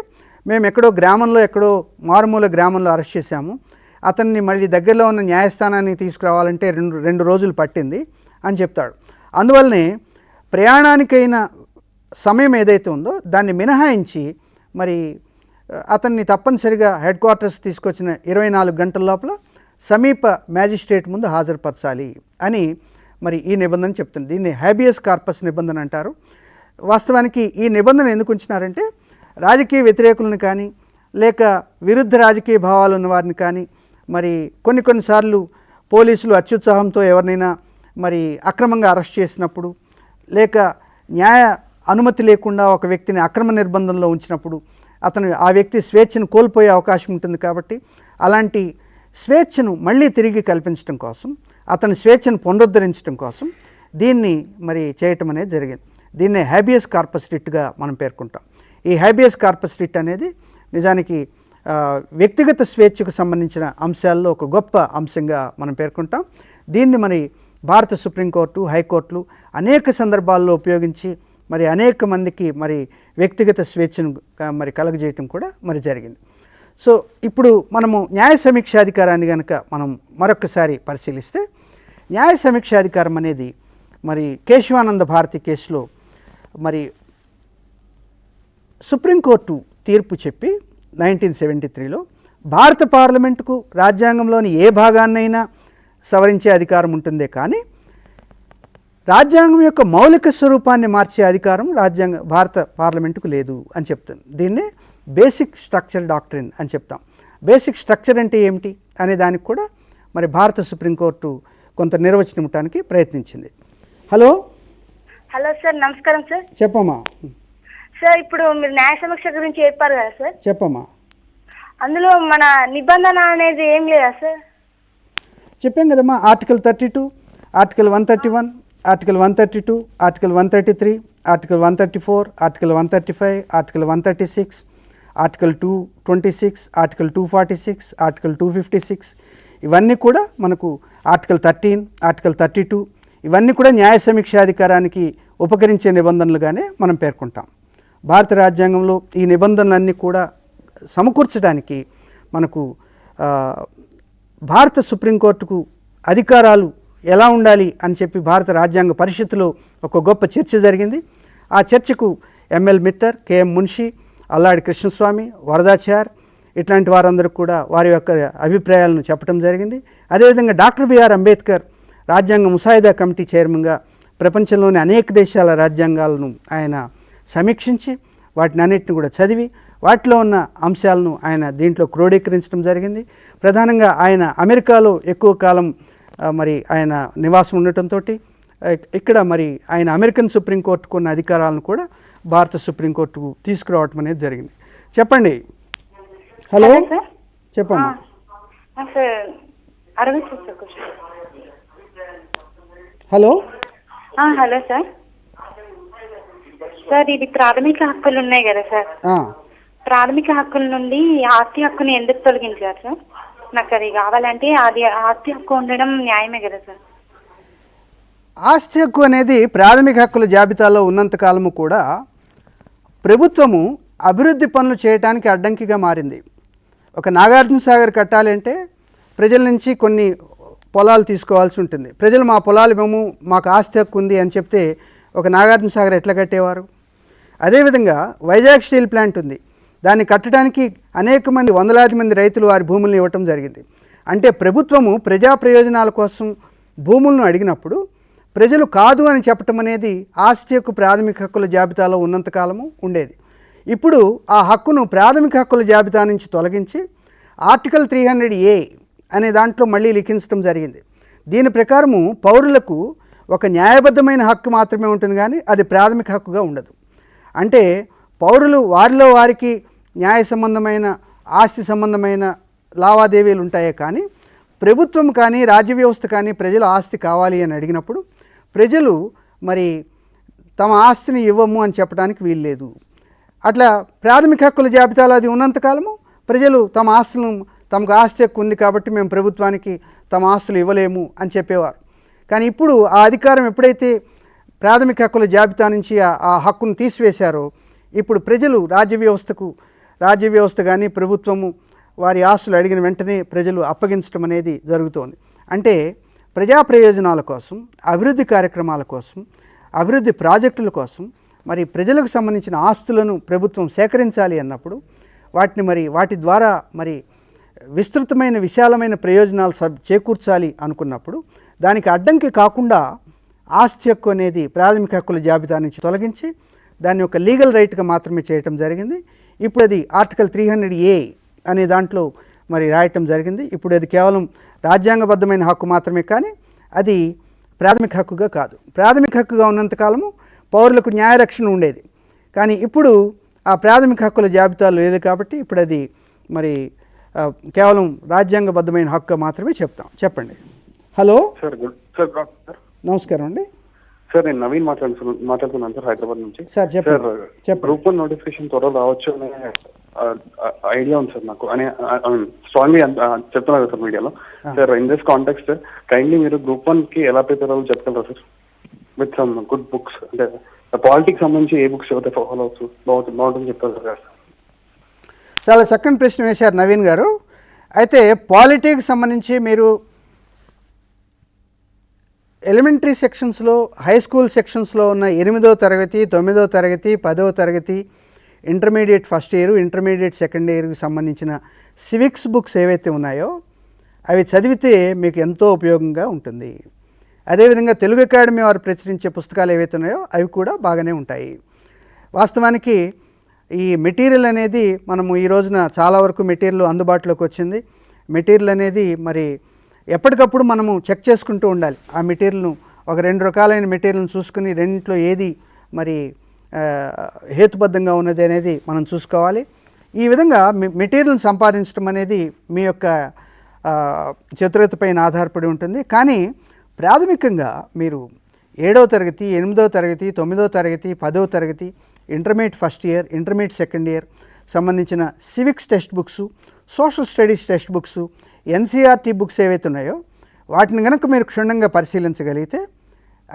మేము ఎక్కడో గ్రామంలో ఎక్కడో మారుమూల గ్రామంలో అరెస్ట్ చేశాము, అతన్ని మళ్ళీ దగ్గరలో ఉన్న న్యాయస్థానానికి తీసుకురావాలంటే రెండు రోజులు పట్టింది అని చెప్తాడు. అందువల్లనే ప్రయాణానికైన సమయం ఏదైతే ఉందో దాన్ని మినహాయించి మరి అతన్ని తప్పనిసరిగా హెడ్ క్వార్టర్స్ తీసుకొచ్చిన 24 గంటల లోపల సమీప మ్యాజిస్ట్రేట్ ముందు హాజరుపరచాలి అని మరి ఈ నిబంధన చెప్తుంది. దీన్ని హేబియస్ కార్పస్ నిబంధన అంటారు. వాస్తవానికి ఈ నిబంధన ఎందుకు ఉంచినారంటే రాజకీయ వ్యతిరేకులను కానీ లేక విరుద్ధ రాజకీయ భావాలు ఉన్న వారిని కానీ మరి కొన్నిసార్లు పోలీసులు అత్యుత్సాహంతో ఎవరినైనా మరి అక్రమంగా అరెస్ట్ చేసినప్పుడు లేక న్యాయ అనుమతి లేకుండా ఒక వ్యక్తిని అక్రమ నిర్బంధంలో ఉంచినప్పుడు ఆ వ్యక్తి స్వేచ్ఛను కోల్పోయే అవకాశం ఉంటుంది. కాబట్టి అలాంటి స్వేచ్ఛను మళ్ళీ తిరిగి కల్పించడం కోసం, అతని స్వేచ్ఛను పునరుద్ధరించడం కోసం దీన్ని మరి చేయటం అనేది జరిగింది. దీన్నే హేబియస్ కార్పస్ రిట్గా మనం పేర్కొంటాం. ఈ హేబియస్ కార్పస్ రిట్ అనేది నిజానికి వ్యక్తిగత స్వేచ్ఛకు సంబంధించిన అంశాల్లో ఒక గొప్ప అంశంగా మనం పేర్కొంటాం. దీన్ని భారత సుప్రీంకోర్టు, హైకోర్టులు అనేక సందర్భాల్లో ఉపయోగించి మరి అనేక మందికి మరి వ్యక్తిగత స్వేచ్ఛను మరి కలుగజేయటం కూడా మరి జరిగింది. సో ఇప్పుడు మనము న్యాయ సమీక్షాధికారాన్ని కనుక మనం మరొకసారి పరిశీలిస్తే, న్యాయ సమీక్షాధికారం అనేది మరి కేశవానంద భారతి కేసులో మరి సుప్రీంకోర్టు తీర్పు చెప్పి 1973లో భారత పార్లమెంటుకు రాజ్యాంగంలోని ఏ భాగాన్నైనా సవరించే అధికారం ఉంటుందే కానీ రాజ్యాంగం యొక్క మౌలిక స్వరూపాన్ని మార్చే అధికారం భారత పార్లమెంటుకు లేదు అని చెప్తుంది. దీన్నే బేసిక్ స్ట్రక్చర్ డాక్ట్రిన్ అని చెప్తాం. బేసిక్ స్ట్రక్చర్ అంటే ఏమిటి అనే దానికి కూడా మరి భారత సుప్రీంకోర్టు కొంత నిర్వచనం ఇవ్వడానికి ప్రయత్నించింది. హలో సార్, నమస్కారం సార్. చెప్పమ్మా. సార్, ఇప్పుడు మీరు న్యాయ సమీక్ష గురించి చెప్పారు కదా సార్. చెప్పమ్మా. అందులో మన నిబంధన అనేది ఏం లేదా సార్? చెప్పాం కదమ్మా. Article 32, article 131, article 132, article 133, article 134, article 135, article 136, article 226, article 246, article 256 ఇవన్నీ కూడా మనకు ఆర్టికల్ 13, ఆర్టికల్ 32 ఇవన్నీ కూడా న్యాయ సమీక్షాధికారానికి ఉపకరించే నిబంధనలుగానే మనం పేర్కొంటాం. భారత రాజ్యాంగంలో ఈ నిబంధనలన్నీ కూడా సమకూర్చడానికి మనకు భారత సుప్రీంకోర్టుకు అధికారాలు ఎలా ఉండాలి అని చెప్పి భారత రాజ్యాంగ పరిషత్తులో ఒక గొప్ప చర్చ జరిగింది. ఆ చర్చకు ఎంఎల్ మిత్తర్, కేఎం మున్షి, అల్లాడి కృష్ణస్వామి, వరదాచార్ ఇట్లాంటి వారందరూ కూడా వారి యొక్క అభిప్రాయాలను చెప్పడం జరిగింది. అదేవిధంగా డాక్టర్ బిఆర్ అంబేద్కర్ రాజ్యాంగ ముసాయిదా కమిటీ చైర్మన్గా ప్రపంచంలోని అనేక దేశాల రాజ్యాంగాలను ఆయన సమీక్షించి వాటిని అన్నిటిని కూడా చదివి వాటిలో ఉన్న అంశాలను ఆయన దీంట్లో క్రోడీకరించడం జరిగింది. ప్రధానంగా ఆయన అమెరికాలో ఎక్కువ కాలం మరి ఆయన నివాసం ఉండటంతో ఇక్కడ మరి ఆయన అమెరికన్ సుప్రీంకోర్టుకు ఉన్న అధికారాలను కూడా భారత సుప్రీంకోర్టుకు తీసుకురావటం అనేది జరిగింది. చెప్పండి. హలో, చెప్పండి. హలో. Hello sir. సార్, ఇది ప్రాథమిక హక్కులు ఉన్నాయి కదా సార్, ప్రాథమిక హక్కుల నుండి ఆస్తి హక్కుని ఎందుకు తొలగించారు సార్? నాకు అది కావాలంటే అది ఆస్తి హక్కు ఉండడం న్యాయమే కదా సార్? ఆస్తి హక్కు అనేది ప్రాథమిక హక్కుల జాబితాలో ఉన్నంత కాలము కూడా ప్రభుత్వము అభివృద్ధి పనులు చేయడానికి అడ్డంకిగా మారింది. ఒక నాగార్జున సాగర్ కట్టాలి అంటే ప్రజల నుంచి కొన్ని పొలాలు తీసుకోవాల్సి ఉంటుంది. ప్రజలు మా పొలాలు మాకు ఆస్తి హక్కు ఉంది అని చెప్తే ఒక నాగార్జున సాగర్ ఎట్లా కట్టేవారు? అదేవిధంగా వైజాగ్ స్టీల్ ప్లాంట్ ఉంది, దాన్ని కట్టడానికి అనేక మంది వందలాది మంది రైతులు వారి భూములను ఇవ్వటం జరిగింది. అంటే ప్రభుత్వము ప్రజా ప్రయోజనాల కోసం భూములను అడిగినప్పుడు ప్రజలు కాదు అని చెప్పటం అనేది ఆస్తి హక్కు ప్రాథమిక హక్కుల జాబితాలో ఉన్నంతకాలము ఉండేది. ఇప్పుడు ఆ హక్కును ప్రాథమిక హక్కుల జాబితా నుంచి తొలగించి ఆర్టికల్ 300A అనే దాంట్లో మళ్ళీ లిఖించడం జరిగింది. దీని ప్రకారము పౌరులకు ఒక న్యాయబద్ధమైన హక్కు మాత్రమే ఉంటుంది, కానీ అది ప్రాథమిక హక్కుగా ఉండదు. అంటే పౌరులు వారిలో వారికి న్యాయ సంబంధమైన ఆస్తి సంబంధమైన లావాదేవీలు ఉంటాయే కానీ ప్రభుత్వం కానీ రాజ్య వ్యవస్థ కానీ ప్రజల ఆస్తి కావాలి అని అడిగినప్పుడు ప్రజలు మరి తమ ఆస్తిని ఇవ్వము అని చెప్పడానికి వీల్లేదు. అట్లా ప్రాథమిక హక్కుల జాబితాలో అది ఉన్నంతకాలము ప్రజలు తమ ఆస్తులను తమకు ఆస్తి హక్కు ఉంది కాబట్టి మేము ప్రభుత్వానికి తమ ఆస్తులు ఇవ్వలేము అని చెప్పేవారు. కానీ ఇప్పుడు ఆ అధికారం ఎప్పుడైతే ప్రాథమిక హక్కుల జాబితా నుంచి ఆ హక్కును తీసివేశారో ఇప్పుడు ప్రజలు రాజ్య వ్యవస్థ కానీ ప్రభుత్వము వారి ఆస్తులు అడిగిన వెంటనే ప్రజలు అప్పగించడం అనేది జరుగుతోంది. అంటే ప్రజా ప్రయోజనాల కోసం, అభివృద్ధి కార్యక్రమాల కోసం, అభివృద్ధి ప్రాజెక్టుల కోసం మరి ప్రజలకు సంబంధించిన ఆస్తులను ప్రభుత్వం సేకరించాలి అన్నప్పుడు వాటి ద్వారా మరి విస్తృతమైన విశాలమైన ప్రయోజనాలు చేకూర్చాలి అనుకున్నప్పుడు దానికి అడ్డంకి కాకుండా ఆస్తి హక్కు అనేది ప్రాథమిక హక్కుల జాబితా నుంచి తొలగించి దాన్ని ఒక లీగల్ రైట్గా మాత్రమే చేయటం జరిగింది. ఇప్పుడు అది ఆర్టికల్ 300A అనే దాంట్లో మరి రాయటం జరిగింది. ఇప్పుడు అది కేవలం రాజ్యాంగబద్ధమైన హక్కు మాత్రమే, కానీ అది ప్రాథమిక హక్కుగా కాదు. ప్రాథమిక హక్కుగా ఉన్నంతకాలము పౌరులకు న్యాయరక్షణ ఉండేది, కానీ ఇప్పుడు ఆ ప్రాథమిక హక్కుల జాబితాలో లేదు కాబట్టి ఇప్పుడు అది మరి కేవలం రాజ్యాంగబద్ధమైన హక్కు మాత్రమే చెప్తాం. చెప్పండి. Hello sir. నమస్కారం అండి. సార్, నేను నవీన్ మాట్లాడుతున్నాను సార్, హైదరాబాద్ నుంచి. సార్ చెప్పండి. గ్రూప్ 1 నోటిఫికేషన్ త్వరలో రావచ్చు అనే ఐడియా ఉంది సార్ నాకు, అని స్ట్రాంగ్లీ చెప్తున్నారు సార్ మీడియాలో. Sir, in this context kindly మీరు గ్రూప్ 1 కి ఎలా ప్రిపేర్ అవ్వాలో చెప్పగలరా sir? With some good books, అంటే పాలిటిక్స్ సంబంధించి ఏ బుక్స్ చదివితే ఫాలో అవుతూ బాగుంటుంది చెప్తారు సార్. చాలా చక్కని ప్రశ్న వేశారు నవీన్ గారు. అయితే పాలిటిక్స్ సంబంధించి మీరు ఎలిమెంటరీ సెక్షన్స్లో, హై స్కూల్ సెక్షన్స్లో ఉన్న 8వ తరగతి, 9వ తరగతి, 10వ తరగతి, intermediate first year, intermediate second ఇయర్కి సంబంధించిన సివిక్స్ బుక్స్ ఏవైతే ఉన్నాయో అవి చదివితే మీకు ఎంతో ఉపయోగంగా ఉంటుంది. అదేవిధంగా తెలుగు అకాడమీ వారు ప్రచురించే పుస్తకాలు ఏవైతే ఉన్నాయో అవి కూడా బాగానే ఉంటాయి. వాస్తవానికి ఈ మెటీరియల్ అనేది మనము ఈ రోజున చాలా వరకు మెటీరియల్ అందుబాటులోకి వచ్చింది. మెటీరియల్ అనేది మరి ఎప్పటికప్పుడు మనము చెక్ చేసుకుంటూ ఉండాలి. ఆ మెటీరియల్ను ఒక 2 రకాలైన మెటీరియల్ని చూసుకుని రెండింటిలో ఏది మరి హేతుబద్ధంగా ఉన్నది అనేది మనం చూసుకోవాలి. ఈ విధంగా మెటీరియల్ని సంపాదించడం అనేది మీ యొక్క చతురత పైన ఆధారపడి ఉంటుంది. కానీ ప్రాథమికంగా మీరు 7వ తరగతి, 8వ తరగతి, 9వ తరగతి, 10వ తరగతి, intermediate first year, intermediate second year సంబంధించిన civics text books, social studies text books, NCERT books ఏవైతే ఉన్నాయో వాటిని కనుక మీరు క్షుణ్ణంగా పరిశీలించగలిగితే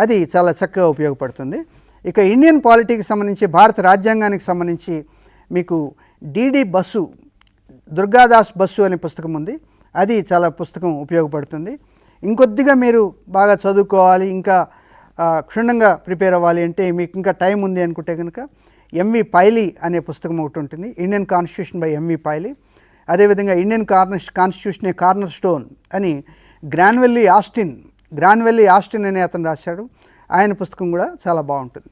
అది చాలా చక్కగా ఉపయోగపడుతుంది. ఇక ఇండియన్ పాలిటీకి సంబంధించి, భారత రాజ్యాంగానికి సంబంధించి మీకు డిడి బస్సు, దుర్గాదాస్ బస్సు అనే పుస్తకం ఉంది. అది చాలా పుస్తకం ఉపయోగపడుతుంది. ఇంకొద్దిగా మీరు బాగా చదువుకోవాలి, ఇంకా క్షుణ్ణంగా ప్రిపేర్ అవ్వాలి అంటే మీకు ఇంకా టైం ఉంది అనుకుంటే కనుక ఎంవి పైలీ అనే పుస్తకం ఒకటి ఉంటుంది, ఇండియన్ కాన్స్టిట్యూషన్ బై ఎంవి పైలీ. అదేవిధంగా ఇండియన్ కాన్స్టిట్యూషన్ ఏ కార్నర్ స్టోన్ అని గ్రాన్వెల్లీ ఆస్టిన్ అనే అతను రాశాడు. ఆయన పుస్తకం కూడా చాలా బాగుంటుంది.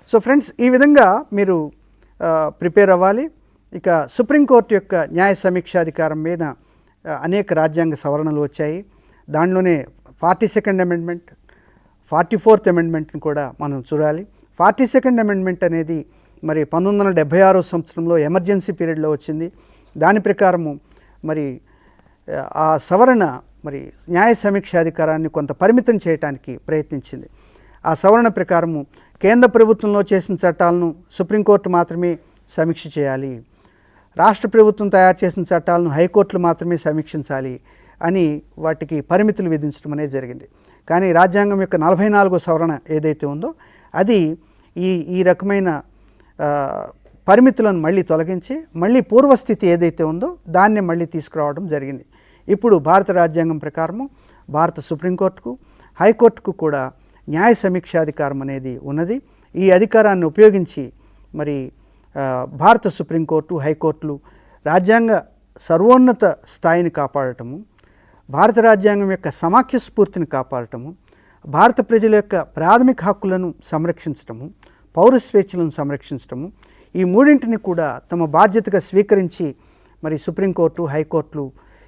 సో ఫ్రెండ్స్, ఈ విధంగా మీరు ప్రిపేర్ అవ్వాలి. ఇక సుప్రీంకోర్టు యొక్క న్యాయ సమీక్షాధికారం మీద అనేక రాజ్యాంగ సవరణలు వచ్చాయి. దానిలోనే 42nd అమెండ్మెంట్, 44th అమెండ్మెంట్ని కూడా మనం చూడాలి. 42nd అమెండ్మెంట్ అనేది మరి 1976వ సంవత్సరంలో ఎమర్జెన్సీ పీరియడ్లో వచ్చింది. దాని ప్రకారము మరి ఆ సవరణ మరి న్యాయ సమీక్షాధికారాన్ని కొంత పరిమితం చేయడానికి ప్రయత్నించింది. ఆ సవరణ ప్రకారము కేంద్ర ప్రభుత్వంలో చేసిన చట్టాలను సుప్రీంకోర్టు మాత్రమే సమీక్ష చేయాలి, రాష్ట్ర ప్రభుత్వం తయారు చేసిన చట్టాలను హైకోర్టులు మాత్రమే సమీక్షించాలి అని వాటికి పరిమితులు విధించడం అనేది జరిగింది. కానీ రాజ్యాంగం యొక్క 44వ సవరణ ఏదైతే ఉందో అది ఈ రకమైన పరిమితులను మళ్ళీ తొలగించి మళ్ళీ పూర్వస్థితి ఏదైతే ఉందో దాన్ని మళ్ళీ తీసుకురావడం జరిగింది. ఇప్పుడు భారత రాజ్యాంగం ప్రకారము భారత సుప్రీంకోర్టుకు, హైకోర్టుకు కూడా న్యాయ సమీక్షాధికారం అనేది ఉన్నది. ఈ అధికారాన్ని ఉపయోగించి మరి భారత సుప్రీంకోర్టు, హైకోర్టులు రాజ్యాంగ సర్వోన్నత స్థాయిని కాపాడటము, భారత రాజ్యాంగం యొక్క సమాఖ్య స్ఫూర్తిని కాపాడటము, భారత ప్రజల యొక్క ప్రాథమిక హక్కులను సంరక్షించటము, పౌర స్వేచ్ఛలను సంరక్షించటము, ఈ మూడింటిని కూడా తమ బాధ్యతగా స్వీకరించి మరి సుప్రీంకోర్టు, హైకోర్టులు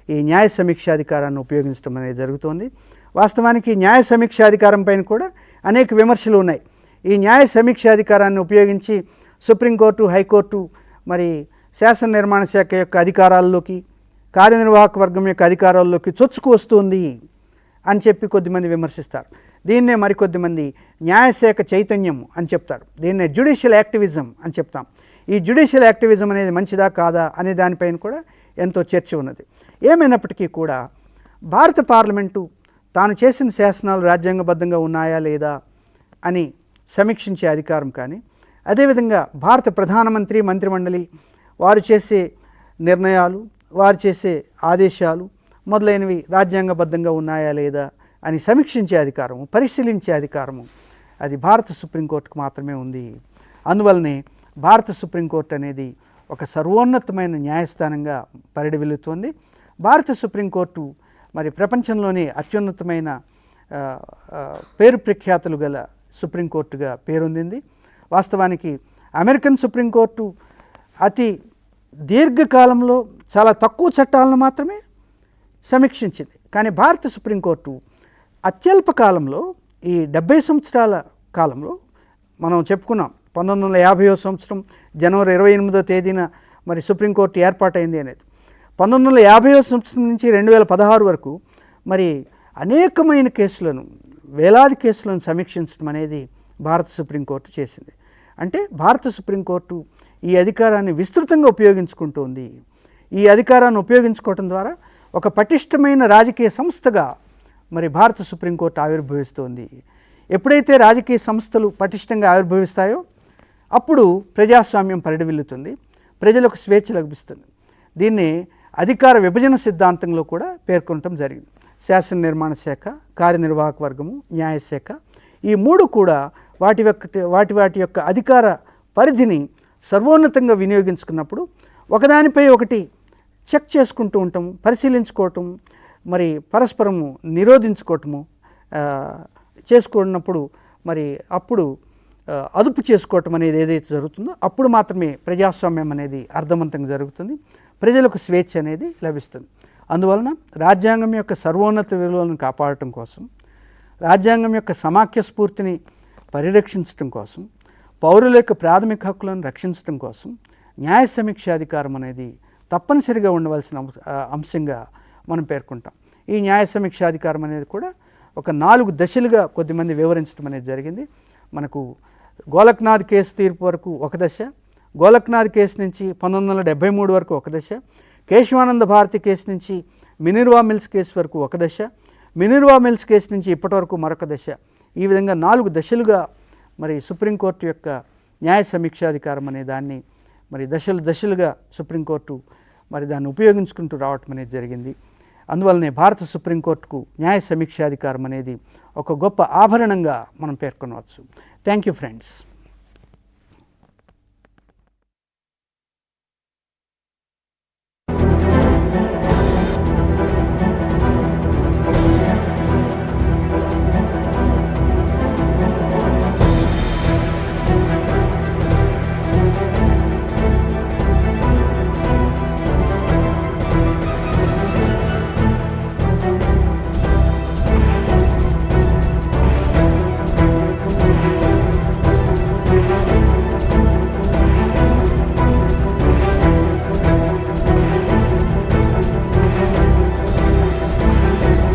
ఈ న్యాయ సమీక్షాధికారాన్ని ఉపయోగించడం అనేది జరుగుతోంది. వాస్తవానికి న్యాయ సమీక్షాధికారం పైన కూడా అనేక విమర్శలు ఉన్నాయి. ఈ న్యాయ సమీక్షాధికారాన్ని ఉపయోగించి సుప్రీంకోర్టు, హైకోర్టు మరి శాసన నిర్మాణ శాఖ యొక్క అధికారాల్లోకి, కార్యనిర్వాహక వర్గం యొక్క అధికారాల్లోకి చొచ్చుకు వస్తుంది అని చెప్పి కొద్దిమంది విమర్శిస్తారు. దీన్నే మరికొద్దిమంది న్యాయశాఖ చైతన్యం అని చెప్తారు. దీన్నే జ్యుడిషియల్ యాక్టివిజం అని చెప్తాం. ఈ జ్యుడిషియల్ యాక్టివిజం అనేది మంచిదా కాదా అనే దానిపైన కూడా ఎంతో చర్చ ఉన్నది. ఏమైనప్పటికీ కూడా భారత పార్లమెంటు తాను చేసిన శాసనాలు రాజ్యాంగబద్ధంగా ఉన్నాయా లేదా అని సమీక్షించే అధికారం కానీ, అదేవిధంగా భారత ప్రధానమంత్రి, మంత్రిమండలి వారు చేసే నిర్ణయాలు, వారు చేసే ఆదేశాలు మొదలైనవి రాజ్యాంగబద్ధంగా ఉన్నాయా లేదా అని సమీక్షించే అధికారము, పరిశీలించే అధికారము అది భారత సుప్రీంకోర్టుకు మాత్రమే ఉంది. అందువల్లనే భారత సుప్రీంకోర్టు అనేది ఒక సర్వోన్నతమైన న్యాయస్థానంగా పరిడివిల్లుతోంది. భారత సుప్రీంకోర్టు మరి ప్రపంచంలోనే అత్యున్నతమైన పేరు ప్రఖ్యాతులు గల సుప్రీంకోర్టుగా పేరొందింది. వాస్తవానికి అమెరికన్ సుప్రీంకోర్టు అతి దీర్ఘకాలంలో చాలా తక్కువ చట్టాలను మాత్రమే సమీక్షించింది. కానీ భారత సుప్రీంకోర్టు అత్యల్ప కాలంలో, ఈ 70 సంవత్సరాల కాలంలో మనం చెప్పుకున్నాం, 1950వ సంవత్సరం జనవరి 28వ తేదీన మరి సుప్రీంకోర్టు ఏర్పాటైంది అనేది. 1950వ సంవత్సరం నుంచి 2016 వరకు మరి అనేకమైన కేసులను, వేలాది కేసులను సమీక్షించడం అనేది భారత సుప్రీంకోర్టు చేసింది. అంటే భారత సుప్రీంకోర్టు ఈ అధికారాన్ని విస్తృతంగా ఉపయోగించుకుంటుంది. ఈ అధికారాన్ని ఉపయోగించుకోవటం ద్వారా ఒక పటిష్టమైన రాజకీయ సంస్థగా మరి భారత సుప్రీంకోర్టు ఆవిర్భవిస్తోంది. ఎప్పుడైతే రాజకీయ సంస్థలు పటిష్టంగా ఆవిర్భవిస్తాయో అప్పుడు ప్రజాస్వామ్యం పరిడవిల్లుతుంది, ప్రజలకు స్వేచ్ఛ లభిస్తుంది. దీన్ని అధికార విభజన సిద్ధాంతంలో కూడా పేర్కొనటం జరిగింది. శాసన నిర్మాణ శాఖ, కార్యనిర్వాహక వర్గము, న్యాయశాఖ ఈ మూడు కూడా వాటి యొక్క అధికార పరిధిని సర్వోన్నతంగా వినియోగించుకున్నప్పుడు ఒకదానిపై ఒకటి చెక్ చేసుకుంటూ ఉంటాము, పరిశీలించుకోవటం, మరి పరస్పరము నిరోధించుకోవటము చేసుకున్నప్పుడు మరి అప్పుడు అదుపు చేసుకోవటం అనేది ఏదైతే జరుగుతుందో అప్పుడు మాత్రమే ప్రజాస్వామ్యం అనేది అర్థవంతంగా జరుగుతుంది, ప్రజలకు స్వేచ్ఛ అనేది లభిస్తుంది. అందువలన రాజ్యాంగం యొక్క సర్వోన్నత విలువలను కాపాడటం కోసం, రాజ్యాంగం యొక్క సమాఖ్య స్ఫూర్తిని పరిరక్షించడం కోసం, పౌరుల యొక్క ప్రాథమిక హక్కులను రక్షించడం కోసం న్యాయ సమీక్షాధికారం అనేది తప్పనిసరిగా ఉండవలసిన అంశంగా మనం పేర్కొంటాం. ఈ న్యాయ సమీక్షాధికారం అనేది కూడా ఒక 4 దశలుగా కొద్దిమంది వివరించడం అనేది జరిగింది. మనకు గోలక్నాథ్ కేసు తీర్పు వరకు ఒక దశ, గోలక్నాథ్ కేసు నుంచి 1973 వరకు ఒక దశ, కేశవానంద భారతి కేసు నుంచి మినర్వా మిల్స్ కేసు వరకు ఒక దశ, మినర్వా మిల్స్ కేసు నుంచి ఇప్పటి వరకు మరొక దశ. ఈ విధంగా 4 దశలుగా మరి సుప్రీంకోర్టు యొక్క న్యాయ సమీక్షాధికారం అనే దాన్ని మరి దశలుగా సుప్రీంకోర్టు మరి దాన్ని ఉపయోగించుకుంటూ రావటం అనేది జరిగింది. అందువల్లనే భారత సుప్రీంకోర్టుకు న్యాయ సమీక్షాధికారం అనేది ఒక గొప్ప ఆభరణంగా మనం పేర్కొనవచ్చు. Thank you friends.